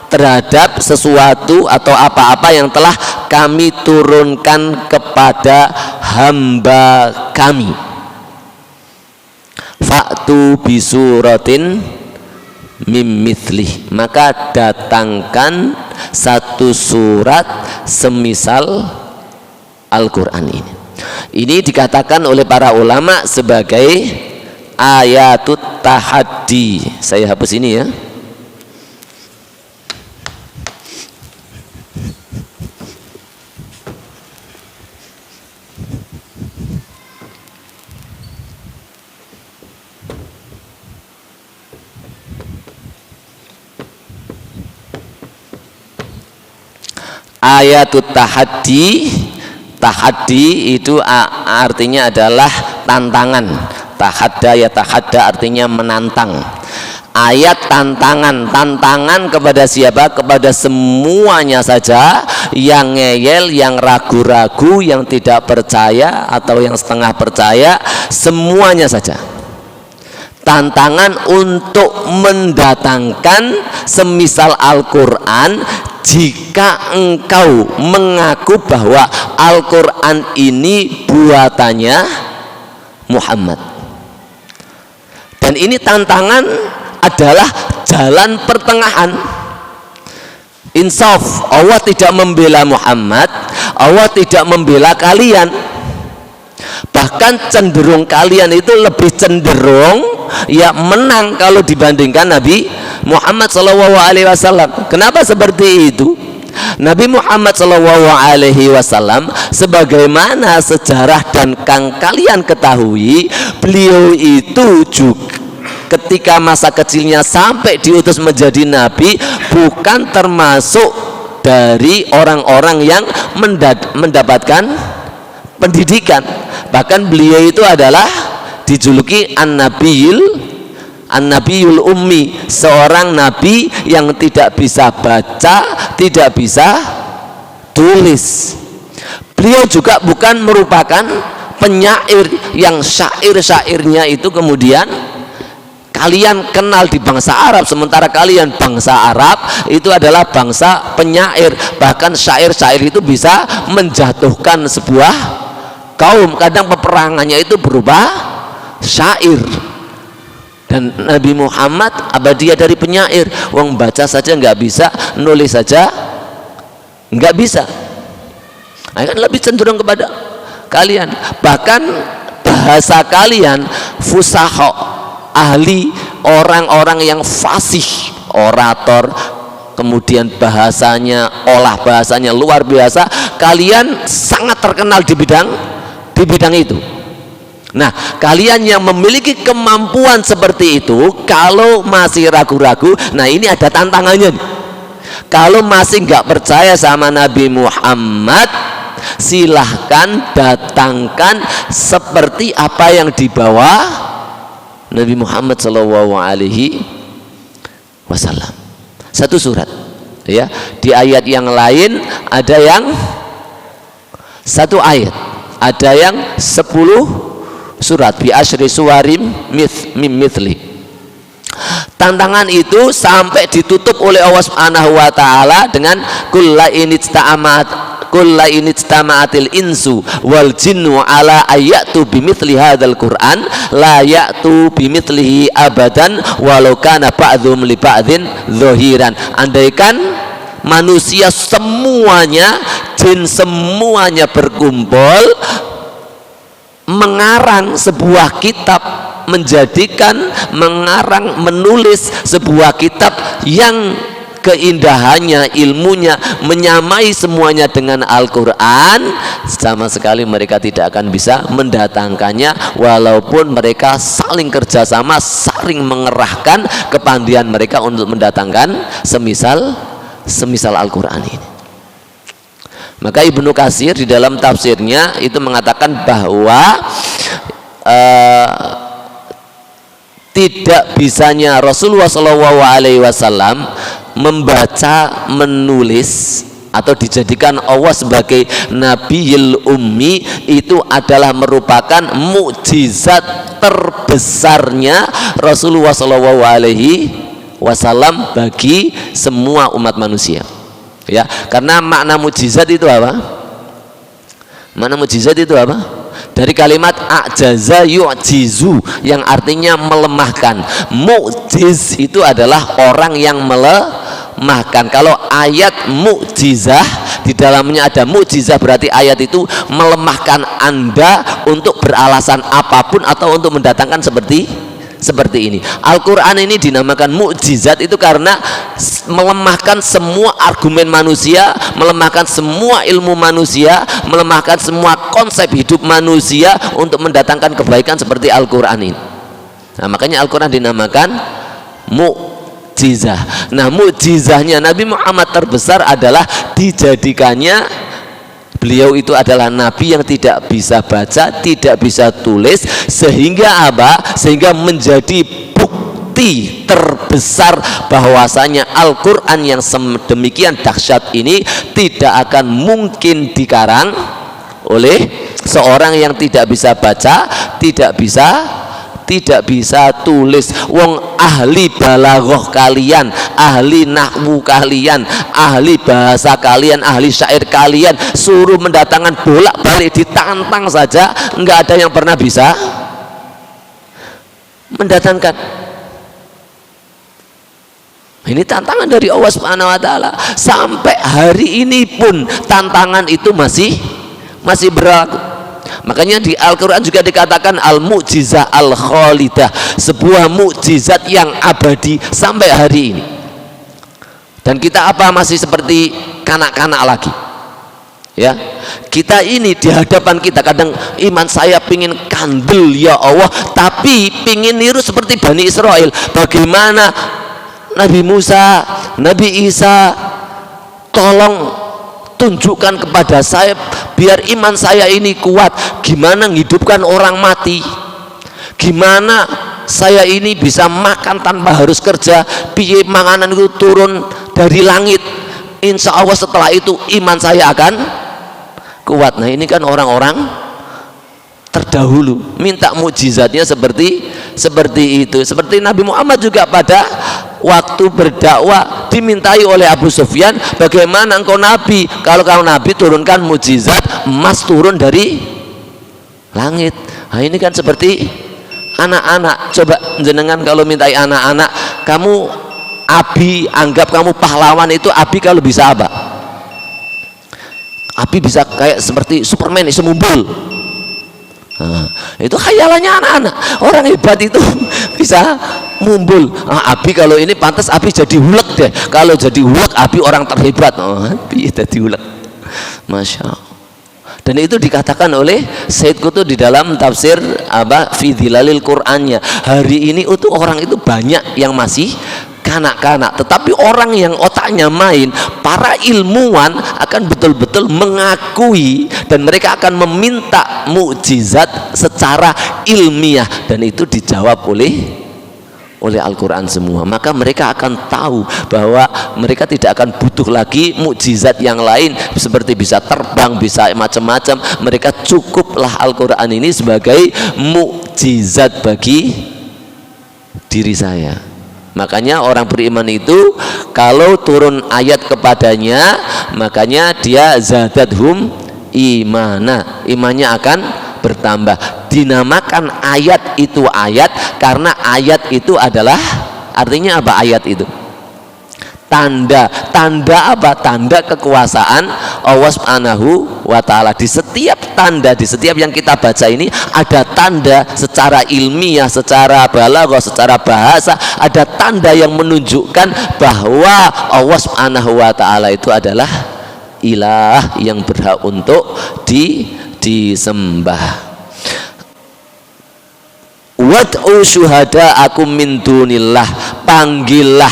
terhadap sesuatu atau apa-apa yang telah kami turunkan kepada hamba kami. Fa'tu bisuratin mim mithlih, maka datangkan satu surat semisal Al-Quran ini. Ini dikatakan oleh para ulama sebagai ayatut tahaddi. Saya hapus ini ya. Ayatut tahaddi, tahaddi itu artinya adalah tantangan. Tahadda ya tahadda artinya menantang. Ayat tantangan, tantangan kepada siapa? Kepada semuanya saja yang ngeyel, yang ragu-ragu, yang tidak percaya atau yang setengah percaya, semuanya saja. Tantangan untuk mendatangkan semisal Al-Quran jika engkau mengaku bahwa Al-Quran ini buatannya Muhammad. Dan ini tantangan adalah jalan pertengahan. Insaf, Allah tidak membela Muhammad, Allah tidak membela kalian. Bahkan cenderung kalian itu lebih cenderung ya menang kalau dibandingkan Nabi Muhammad SAW. Kenapa seperti itu? Nabi Muhammad SAW, sebagaimana sejarah dan kalian ketahui, beliau itu juga ketika masa kecilnya sampai diutus menjadi nabi, bukan termasuk dari orang-orang yang mendapatkan pendidikan. Bahkan beliau itu adalah dijuluki An-Nabiyul Ummi, seorang nabi yang tidak bisa baca, tidak bisa tulis. Beliau juga bukan merupakan penyair yang syair-syairnya itu kemudian kalian kenal di bangsa Arab, sementara kalian bangsa Arab itu adalah bangsa penyair. Bahkan syair-syair itu bisa menjatuhkan sebuah kaum. Kadang peperangannya itu berupa syair. Dan Nabi Muhammad abadiah dari penyair. Wong baca saja nggak bisa, nulis saja nggak bisa. Akan lebih cenderung kepada kalian. Bahkan bahasa kalian fusaha, ahli, orang-orang yang fasih, orator, kemudian bahasanya, olah bahasanya luar biasa. Kalian sangat terkenal di bidang itu. Nah, kalian yang memiliki kemampuan seperti itu, kalau masih ragu-ragu, nah ini ada tantangannya. Kalau masih nggak percaya sama Nabi Muhammad, silahkan datangkan seperti apa yang dibawa Nabi Muhammad SAW. Satu surat, ya. Di ayat yang lain ada yang satu ayat, ada yang 10 surat, bi asyri suwarim mim mithli. Tantangan itu sampai ditutup oleh Allah Subhanahu wa taala dengan kulla initstama'atil insu wal jinnu ala ayatu bimithli hadzal Qur'an la ya'tu bimithlihi abadan walau kana ba'dhum li ba'dhin zahiran. Andaikan manusia semuanya, jin semuanya berkumpul mengarang sebuah kitab, menulis sebuah kitab yang keindahannya, ilmunya menyamai semuanya dengan Al-Quran, sama sekali mereka tidak akan bisa mendatangkannya, walaupun mereka saling kerjasama, saling mengerahkan kepandaian mereka untuk mendatangkan semisal Al-Quran ini. Maka Ibnu Katsir di dalam tafsirnya itu mengatakan bahwa tidak bisanya Rasulullah SAW membaca, menulis atau dijadikan Allah sebagai Nabiyul Ummi itu adalah merupakan mukjizat terbesarnya Rasulullah SAW bagi semua umat manusia. Ya, karena makna mukjizat itu apa? Makna mukjizat itu apa? Dari kalimat ajaza yu'jizu yang artinya melemahkan. Mukjiz itu adalah orang yang melemahkan. Kalau ayat mukjizah di dalamnya ada mukjizah, berarti ayat itu melemahkan Anda untuk beralasan apapun atau untuk mendatangkan seperti ini. Al-Quran ini dinamakan mukjizat itu karena melemahkan semua argumen manusia, melemahkan semua ilmu manusia, melemahkan semua konsep hidup manusia untuk mendatangkan kebaikan seperti Al-Quran ini. Nah, makanya Al-Quran dinamakan mukjizah. Nah, mukjizahnya Nabi Muhammad terbesar adalah dijadikannya beliau itu adalah nabi yang tidak bisa baca, tidak bisa tulis, sehingga apa? Sehingga menjadi bukti terbesar bahwasanya Al-Quran yang sedemikian dahsyat ini tidak akan mungkin dikarang oleh seorang yang tidak bisa baca, tidak bisa tulis. Wong ahli balaghah kalian, ahli nahwu kalian, ahli bahasa kalian, ahli syair kalian, suruh mendatangkan bolak-balik ditantang saja, enggak ada yang pernah bisa mendatangkan. Ini tantangan dari Allah Subhanahu wa taala. Sampai hari ini pun tantangan itu masih berlaku. Makanya di Al-Quran juga dikatakan al-mu'jizah al-khalidah, sebuah mukjizat yang abadi sampai hari ini. Dan kita apa? Masih seperti kanak-kanak lagi. Ya, kita ini di hadapan kita kadang iman saya pingin kandel ya Allah, tapi pingin niru seperti Bani Israel. Bagaimana Nabi Musa, Nabi Isa, tolong tunjukkan kepada saya biar iman saya ini kuat. Gimana menghidupkan orang mati, gimana saya ini bisa makan tanpa harus kerja, piye makanan itu turun dari langit, insya Allah setelah itu iman saya akan kuat. Nah, ini kan orang-orang terdahulu minta mukjizatnya seperti itu. Seperti Nabi Muhammad juga pada waktu berdakwah dimintai oleh Abu Sufyan, bagaimana engkau nabi, kalau kau nabi turunkan mukjizat emas turun dari langit. Nah, ini kan seperti anak-anak. Coba jenengan kalau mintai anak-anak, kamu Abi, anggap kamu pahlawan, itu Abi kalau bisa apa? Abi bisa kayak seperti Superman, bisa mumbul. Nah, itu khayalannya anak-anak. Orang hebat itu bisa mumbul. Abi kalau ini pantas Abi jadi hulek deh. Kalau jadi hulek Abi orang terhebat. Abi jadi hulek. Masya Allah. Dan itu dikatakan oleh Said Qutb di dalam tafsir fi Dhilalil Qur'annya. Hari ini itu orang itu banyak yang masih kanak-kanak, tetapi orang yang otaknya main, para ilmuwan akan betul-betul mengakui dan mereka akan meminta mukjizat secara ilmiah, dan itu dijawab oleh Al-Quran semua. Maka mereka akan tahu bahwa mereka tidak akan butuh lagi mukjizat yang lain seperti bisa terbang, bisa macam-macam. Mereka cukuplah Al-Quran ini sebagai mukjizat bagi diri saya. Makanya orang beriman itu kalau turun ayat kepadanya, makanya dia zadathum imana, imannya akan bertambah. Dinamakan ayat itu ayat karena ayat itu adalah, artinya apa ayat itu? Tanda. Tanda apa? Tanda kekuasaan Allah Subhanahu wa ta'ala. Di setiap tanda, di setiap yang kita baca ini ada tanda secara ilmiah, secara balaghah, secara bahasa, ada tanda yang menunjukkan bahwa Allah Subhanahu wa ta'ala itu adalah ilah yang berhak untuk disembah. Wad'u syuhada'akum min dunillah, panggillah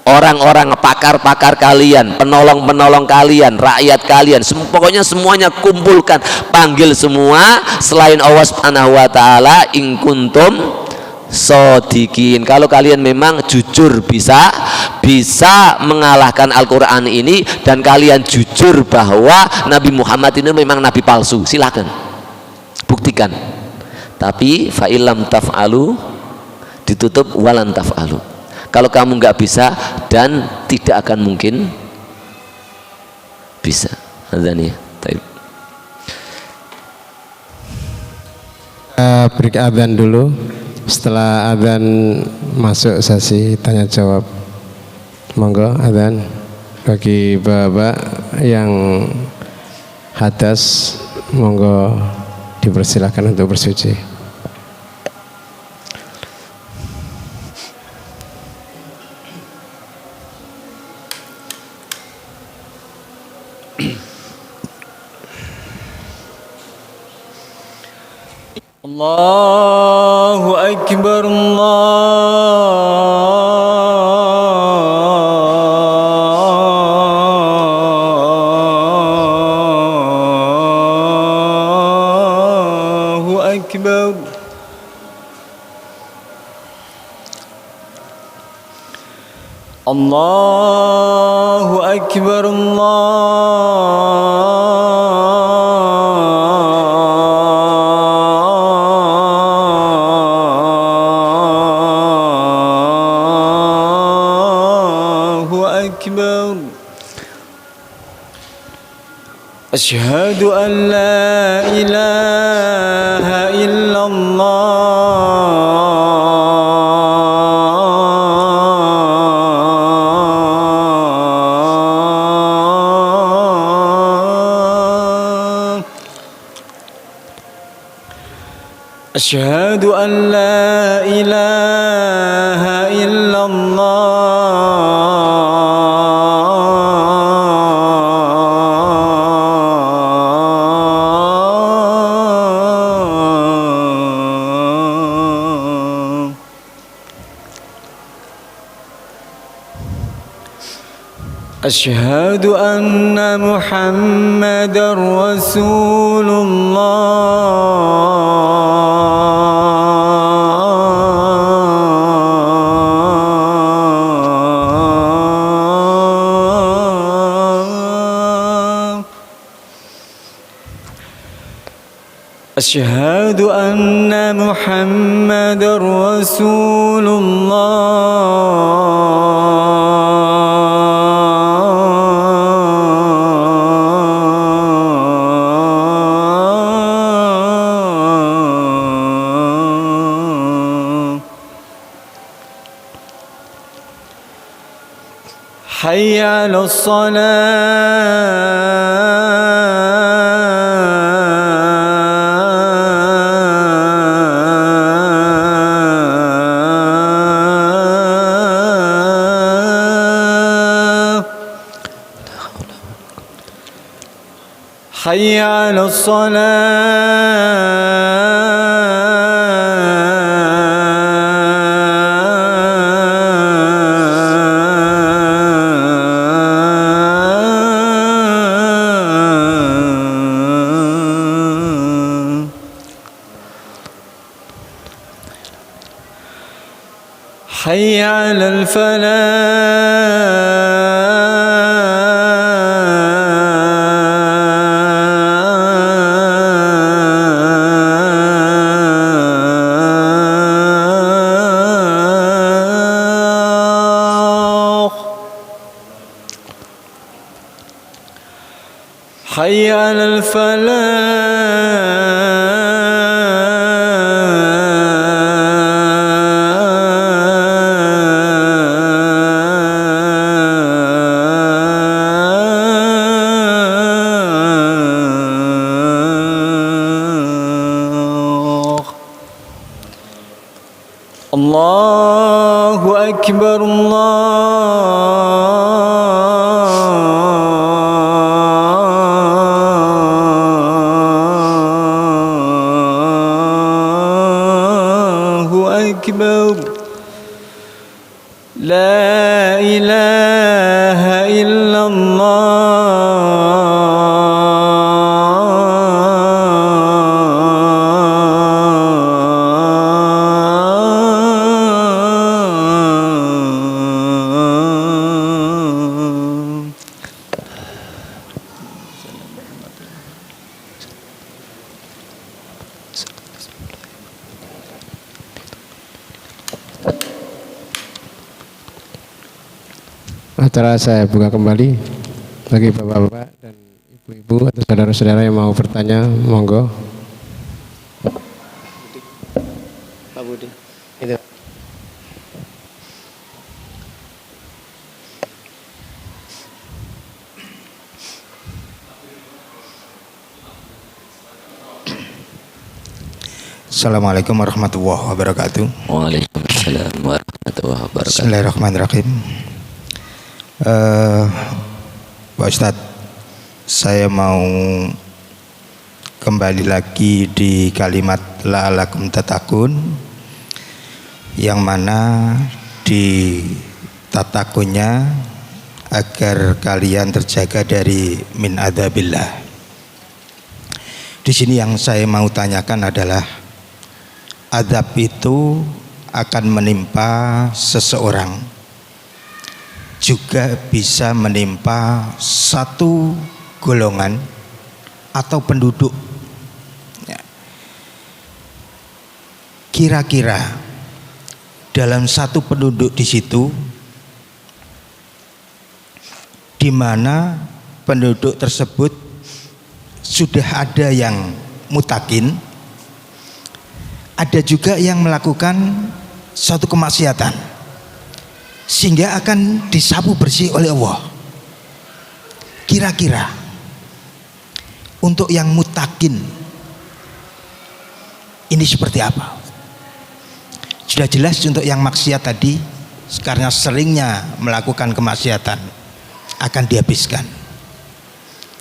orang-orang pakar-pakar kalian, penolong-penolong kalian, rakyat kalian, pokoknya semuanya kumpulkan, panggil semua selain Allah Subhanahu wa ta'ala, in kuntum shodiqin, kalau kalian memang jujur bisa mengalahkan Al-Quran ini, dan kalian jujur bahwa Nabi Muhammad ini memang nabi palsu, silakan buktikan. Tapi fa'ilam taf'alu, ditutup walan taf'alu, kalau kamu nggak bisa dan tidak akan mungkin bisa. Adzan ya. Baik.
Beri adzan dulu. Setelah adzan masuk sesi tanya jawab. Monggo adzan bagi bapak yang hadas, monggo dipersilakan untuk bersuci.
Allahu Akbar, Allahu Akbar. Allahu Akbar, Asyhadu an la ilaha illallah. Asyhadu an la ilaha illallah. أشهد أن محمدًا رسول الله. أشهد أن محمدًا رسول حي على الصلاة حي على الصلاة حي على الفلاح حي على الله أكبر الله أكبر لا إله إلا الله.
Acara saya buka kembali bagi bapak-bapak dan ibu-ibu atau saudara-saudara yang mau bertanya, monggo. Pak Budi, itu.
Assalamualaikum warahmatullahi wabarakatuh.
Waalaikumsalam warahmatullahi wabarakatuh.
Bismillahirrahmanirrahim. Pak Ustadz, saya mau kembali lagi di kalimat la'alakum tatakun, yang mana di tatakunnya agar kalian terjaga dari min adzabillah. Di sini yang saya mau tanyakan adalah azab itu akan menimpa seseorang, juga bisa menimpa satu golongan atau penduduk. Kira-kira dalam satu penduduk di situ, di mana penduduk tersebut sudah ada yang mutakin, ada juga yang melakukan suatu kemaksiatan, sehingga akan disapu bersih oleh Allah. Kira-kira untuk yang mutakin ini seperti apa? Sudah jelas untuk yang maksiat tadi, karena seringnya melakukan kemaksiatan akan dihabiskan.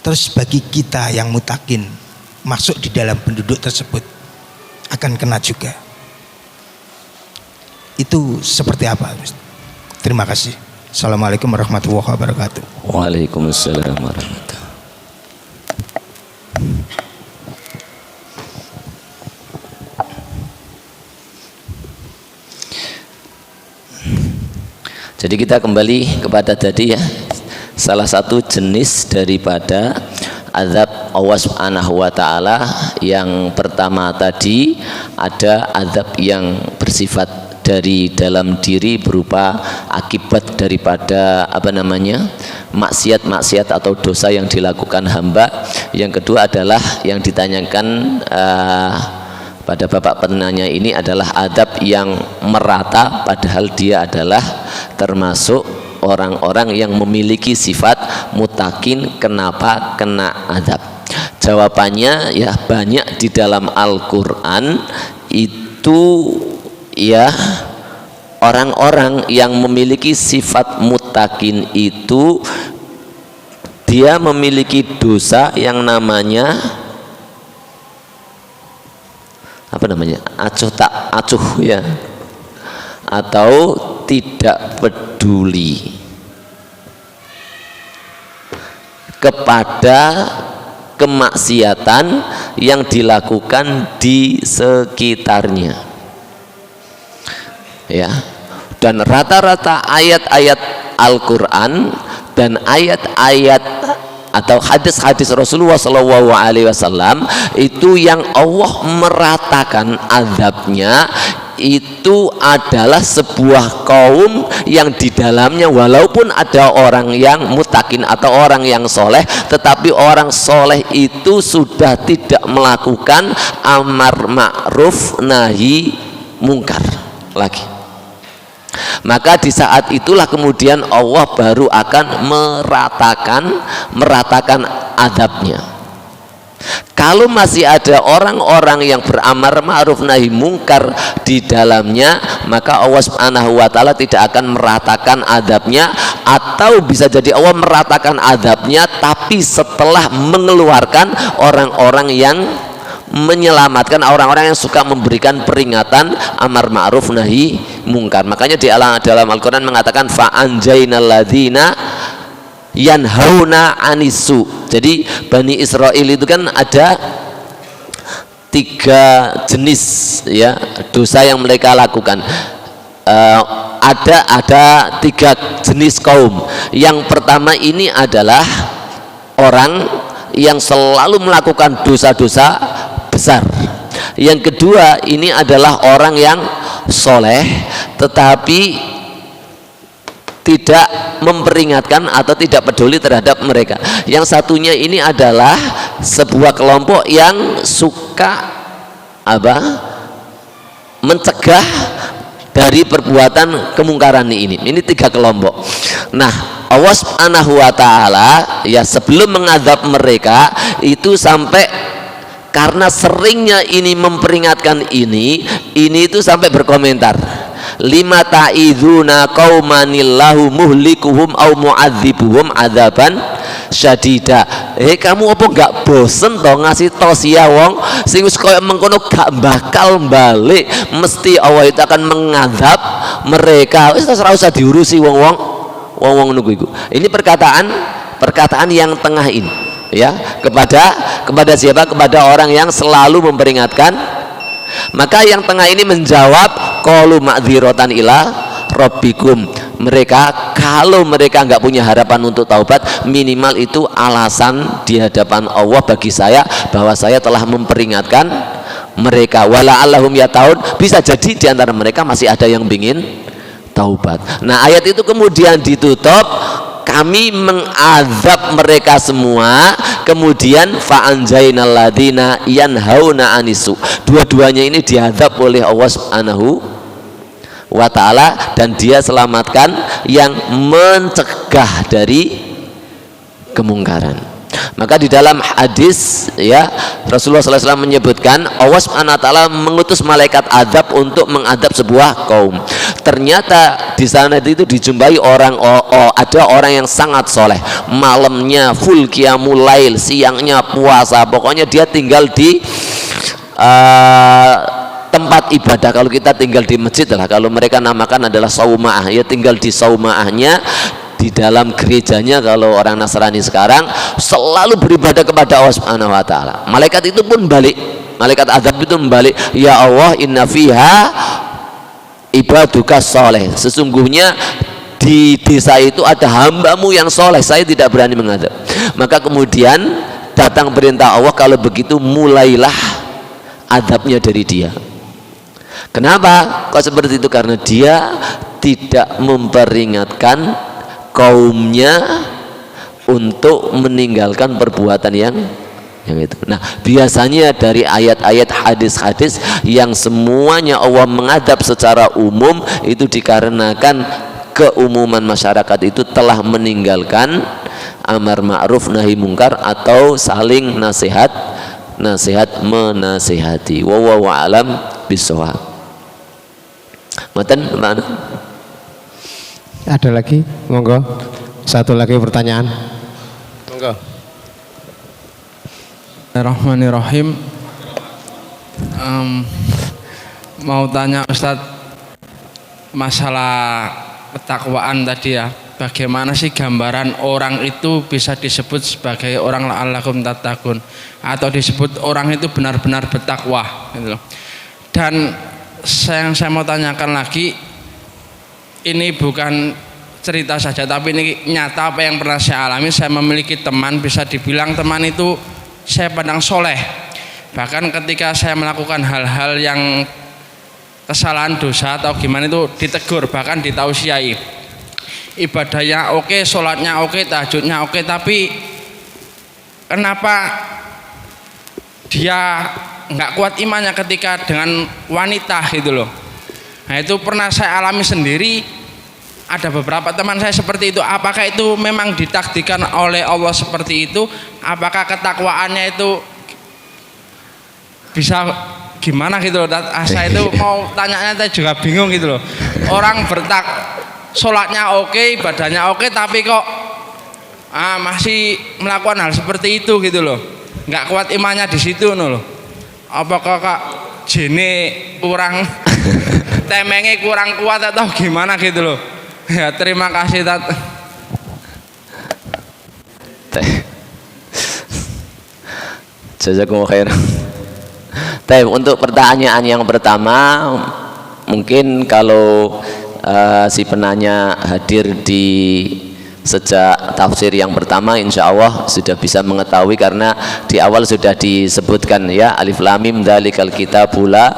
Terus bagi kita yang mutakin masuk di dalam penduduk tersebut akan kena juga. Itu seperti apa? Terima kasih. Assalamualaikum warahmatullahi wabarakatuh.
Waalaikumsalam warahmatullahi. Jadi kita kembali kepada tadi ya, salah satu jenis daripada azab Allah Subhanahu wa taala. Yang pertama tadi ada azab yang bersifat dari dalam diri berupa akibat daripada maksiat-maksiat atau dosa yang dilakukan hamba. Yang kedua adalah yang ditanyakan pada bapak penanya ini adalah azab yang merata, padahal dia adalah termasuk orang-orang yang memiliki sifat mutakin. Kenapa kena azab? Jawabannya ya banyak di dalam Al-Quran itu ya, orang-orang yang memiliki sifat mutakin itu dia memiliki dosa yang namanya acuh tak acuh ya, atau tidak peduli kepada kemaksiatan yang dilakukan di sekitarnya ya. Dan rata-rata ayat-ayat Al-Quran dan ayat-ayat atau hadis-hadis Rasulullah SAW itu yang Allah meratakan azabnya itu adalah sebuah kaum yang di dalamnya walaupun ada orang yang mutakin atau orang yang soleh, tetapi orang soleh itu sudah tidak melakukan amar ma'ruf nahi mungkar lagi. Maka di saat itulah kemudian Allah baru akan meratakan azabnya. kalau masih ada orang-orang yang beramar ma'ruf nahi mungkar di dalamnya, maka Allah Subhanahu wa taala tidak akan meratakan adabnya, atau bisa jadi Allah meratakan adabnya tapi setelah mengeluarkan orang-orang yang menyelamatkan, orang-orang yang suka memberikan peringatan amar ma'ruf nahi mungkar. Makanya di dalam Al-Quran mengatakan fa'anjainal ladzina yanhauna anisu. Jadi Bani Israel itu kan ada 3 jenis ya dosa yang mereka lakukan. Ada 3 jenis kaum. Yang pertama ini adalah orang yang selalu melakukan dosa-dosa besar. Yang kedua ini adalah orang yang soleh tetapi tidak memperingatkan atau tidak peduli terhadap mereka. Yang satunya ini adalah sebuah kelompok yang suka mencegah dari perbuatan kemungkaran ini. Ini 3 kelompok. Nah, Allah Subhanahu wa taala ya sebelum mengadab mereka itu sampai karena seringnya ini memperingatkan ini itu sampai berkomentar, lima ta'iduna qaumanillahu muhlikuhum au mu'adzibuhum adzaban syadida. Kamu apa enggak bosen toh ngasih tausiah wong sing wis koyo mengkono gak bakal balik, mesti Allah itu akan mengadab mereka. Wis ora usah diurusi wong-wong nunggu iku. Ini perkataan yang tengah ini ya, kepada siapa? Kepada orang yang selalu memperingatkan. Maka yang tengah ini menjawab qalu ma'dziratan ila rabbikum. Mereka kalau mereka nggak punya harapan untuk taubat, minimal itu alasan di hadapan Allah bagi saya bahwa saya telah memperingatkan mereka. Wala allahum yataun, bisa jadi di antara mereka masih ada yang ingin taubat. Nah, ayat itu kemudian ditutup, kami mengazab mereka semua, kemudian fa'anjainal ladzina yanhauna anisu. Dua-duanya ini diazab oleh Allah Subhanahu wa taala dan dia selamatkan yang mencegah dari kemungkaran. Maka di dalam hadis ya Rasulullah SAW menyebutkan Allah Subhanahu wa taala mengutus malaikat azab untuk mengadab sebuah kaum. Ternyata di sana itu dijumpai ada orang yang sangat soleh, malamnya full qiyamul lail, siangnya puasa, pokoknya dia tinggal di tempat ibadah. Kalau kita tinggal di masjid lah, kalau mereka namakan adalah saumaah, ya tinggal di saumaahnya, di dalam gerejanya. Kalau orang Nasrani sekarang selalu beribadah kepada Allah Subhanahu wa taala. Malaikat itu pun balik, malaikat azab itu membalik, ya Allah inna fiha ibaduka soleh, sesungguhnya di desa itu ada hambamu yang soleh, saya tidak berani mengadab. Maka kemudian datang perintah Allah, kalau begitu mulailah adabnya dari dia. Kenapa kok seperti itu? Karena dia tidak memperingatkan kaumnya untuk meninggalkan perbuatan yang itu. Nah, biasanya dari ayat-ayat hadis-hadis yang semuanya Allah mengadab secara umum itu dikarenakan keumuman masyarakat itu telah meninggalkan amar ma'ruf nahi mungkar atau saling nasihat menasihati. Wallahu a'lam bishawab. Matan mana?
Ada lagi? Monggo. Satu lagi pertanyaan. Monggo.
Bismillahirrahmanirrahim. Mau tanya Ustadz masalah ketakwaan tadi ya. Bagaimana sih gambaran orang itu bisa disebut sebagai orang la'allakum tattaqun, atau disebut orang itu benar-benar bertakwa gitu loh. Dan yang saya mau tanyakan lagi, ini bukan cerita saja tapi ini nyata apa yang pernah saya alami. Saya memiliki teman, bisa dibilang teman itu saya pandang soleh, bahkan ketika saya melakukan hal-hal yang kesalahan dosa atau gimana itu ditegur, bahkan ditausiai. Ibadahnya oke, sholatnya oke, tahajudnya oke, tapi kenapa dia nggak kuat imannya ketika dengan wanita gitu loh. Nah, itu pernah saya alami sendiri. Ada beberapa teman saya seperti itu. Apakah itu memang ditakdirkan oleh Allah seperti itu? Apakah ketakwaannya itu bisa gimana gitu loh. Saya itu mau tanyanya saya juga bingung gitu loh. Orang sholatnya oke, ibadahnya oke, tapi kok masih melakukan hal seperti itu gitu loh. Nggak kuat imannya di situ loh. Apakah kak jene kurang temenge kurang kuat atau gimana gitu loh. Ya terima kasih Tat.
Jazakumullah khair. Untuk pertanyaan yang pertama, mungkin kalau si penanya hadir di sejak tafsir yang pertama, insya Allah sudah bisa mengetahui, karena di awal sudah disebutkan ya, alif lam mim dzalikal kitabu la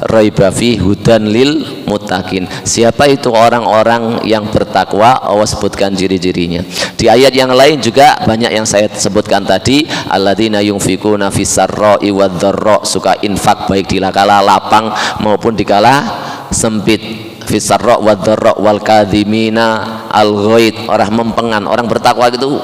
raiba fihi hudan lil muttaqin. Siapa itu orang-orang yang bertakwa? Allah sebutkan ciri-cirinya. Di ayat yang lain juga banyak yang saya sebutkan tadi, alladzina yunfikuna fis sarra'i wadh-dharra, suka infak baik di kala lapang maupun di kala sempit. Fisarra wadh-dharra wal kadhimina al-ghaid, orang mempengan, orang bertakwa gitu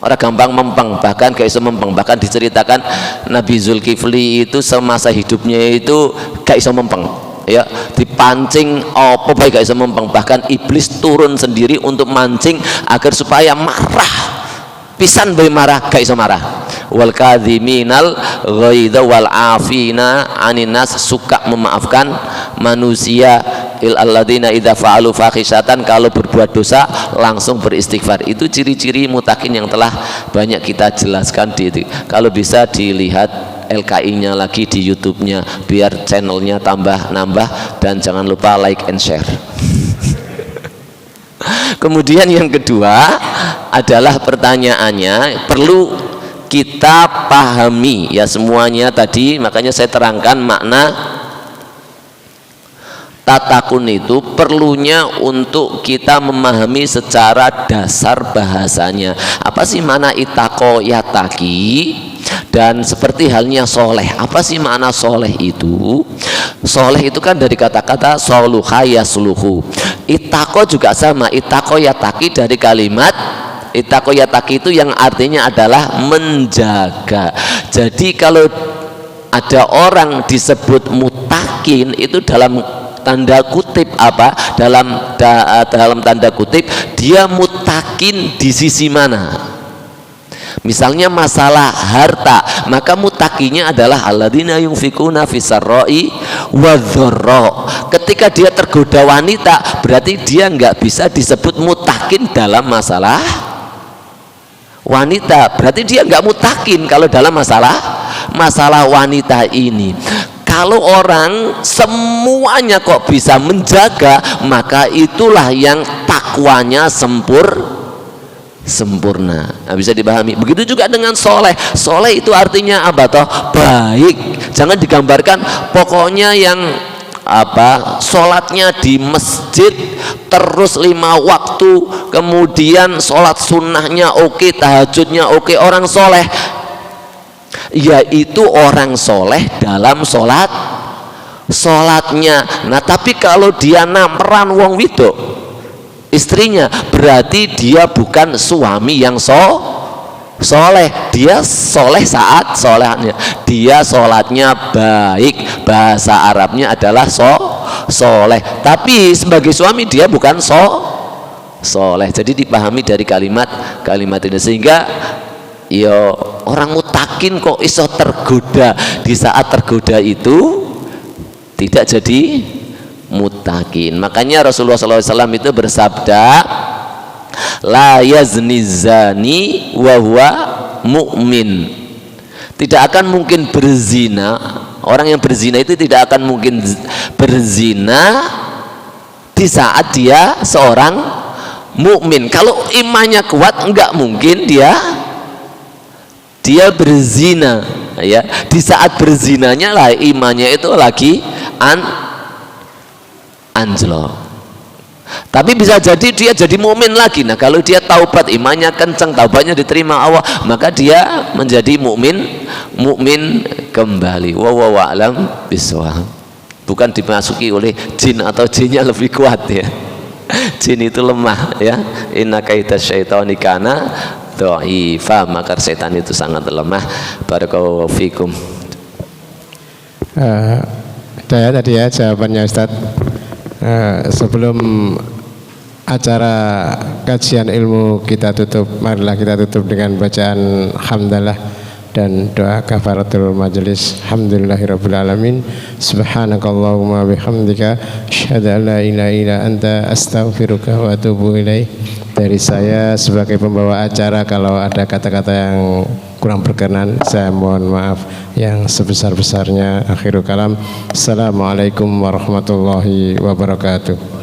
orang gampang mempeng, bahkan gak iso mempeng. Bahkan diceritakan Nabi Zulkifli itu semasa hidupnya itu gak iso mempeng ya, dipancing apa baik gak iso mempeng, bahkan iblis turun sendiri untuk mancing agar supaya marah pisan bae marah gak iso marah. Wal kadhiminal ghaidha wal afina anin nas, suka memaafkan manusia. Il alladzina idza fa'alu fahisatan, kalau berbuat dosa langsung beristighfar. Itu ciri-ciri mutakin yang telah banyak kita jelaskan kalau bisa dilihat LKI-nya lagi di YouTube-nya biar channelnya tambah nambah, dan jangan lupa like and share. Kemudian yang kedua adalah pertanyaannya perlu kita pahami ya semuanya tadi, makanya saya terangkan makna tatakun itu perlunya untuk kita memahami secara dasar bahasanya. Apa sih makna itako yataki, dan seperti halnya soleh, apa sih makna soleh itu? Soleh itu kan dari kata-kata soluha yasluhu. Itako juga sama, itako yataki dari kalimat itako yataki itu yang artinya adalah menjaga. Jadi kalau ada orang disebut mutakin itu dalam tanda kutip apa? Dalam tanda kutip dia mutakin di sisi mana? Misalnya masalah harta, maka mutakinya adalah alladzina yunfikuna fisarra'i wadh-dharra. Ketika dia tergoda wanita, berarti dia nggak bisa disebut mutakin dalam masalah wanita, berarti dia nggak mutakin kalau dalam masalah wanita ini. Kalau orang semuanya kok bisa menjaga, maka itulah yang takwanya sempurna. Nah, bisa dipahami. Begitu juga dengan soleh. Soleh itu artinya apa toh? Baik. Jangan digambarkan pokoknya yang sholatnya di masjid terus 5 waktu, kemudian sholat sunnahnya oke, tahajudnya oke, orang soleh. Yaitu orang soleh dalam sholatnya. Nah tapi kalau dia namperan wong widok istrinya, berarti dia bukan suami yang soleh. Dia soleh saat sholatnya, dia sholatnya baik, bahasa Arabnya adalah soleh, tapi sebagai suami dia bukan soleh. Jadi dipahami dari kalimat ini, sehingga yo orang mutakin kok iso tergoda, di saat tergoda itu tidak jadi mutakin. Makanya Rasulullah SAW itu bersabda, la yazni zani wa huwa mu'min. Tidak akan mungkin berzina, orang yang berzina itu tidak akan mungkin berzina di saat dia seorang mukmin. Kalau imannya kuat enggak mungkin dia berzina ya. Di saat berzinanya lah imannya itu lagi anjlok. Tapi bisa jadi dia jadi mukmin lagi. Nah kalau dia taubat, imannya kencang, taubatnya diterima Allah, maka dia menjadi mukmin kembali. Wallahu a'lam bishawab. Bukan dimasuki oleh jin atau jinnya lebih kuat ya. Jin itu lemah ya. Inna kaida syaitani kana dha'ifa, maka setan itu sangat lemah. Barakallahu fikum.
Saya tadi ya jawabannya Ustadz. Sebelum acara kajian ilmu kita tutup, marilah kita tutup dengan bacaan hamdalah dan doa kafaratul majelis. Alhamdulillahirabbil alamin. Subhanakallahumma bihamdika asyhadu an la ilaha illa anta astaghfiruka wa atubu ilaik. Dari saya sebagai pembawa acara, kalau ada kata-kata yang kurang berkenan, saya mohon maaf yang sebesar-besarnya. Akhirul kalam. Assalamualaikum warahmatullahi wabarakatuh.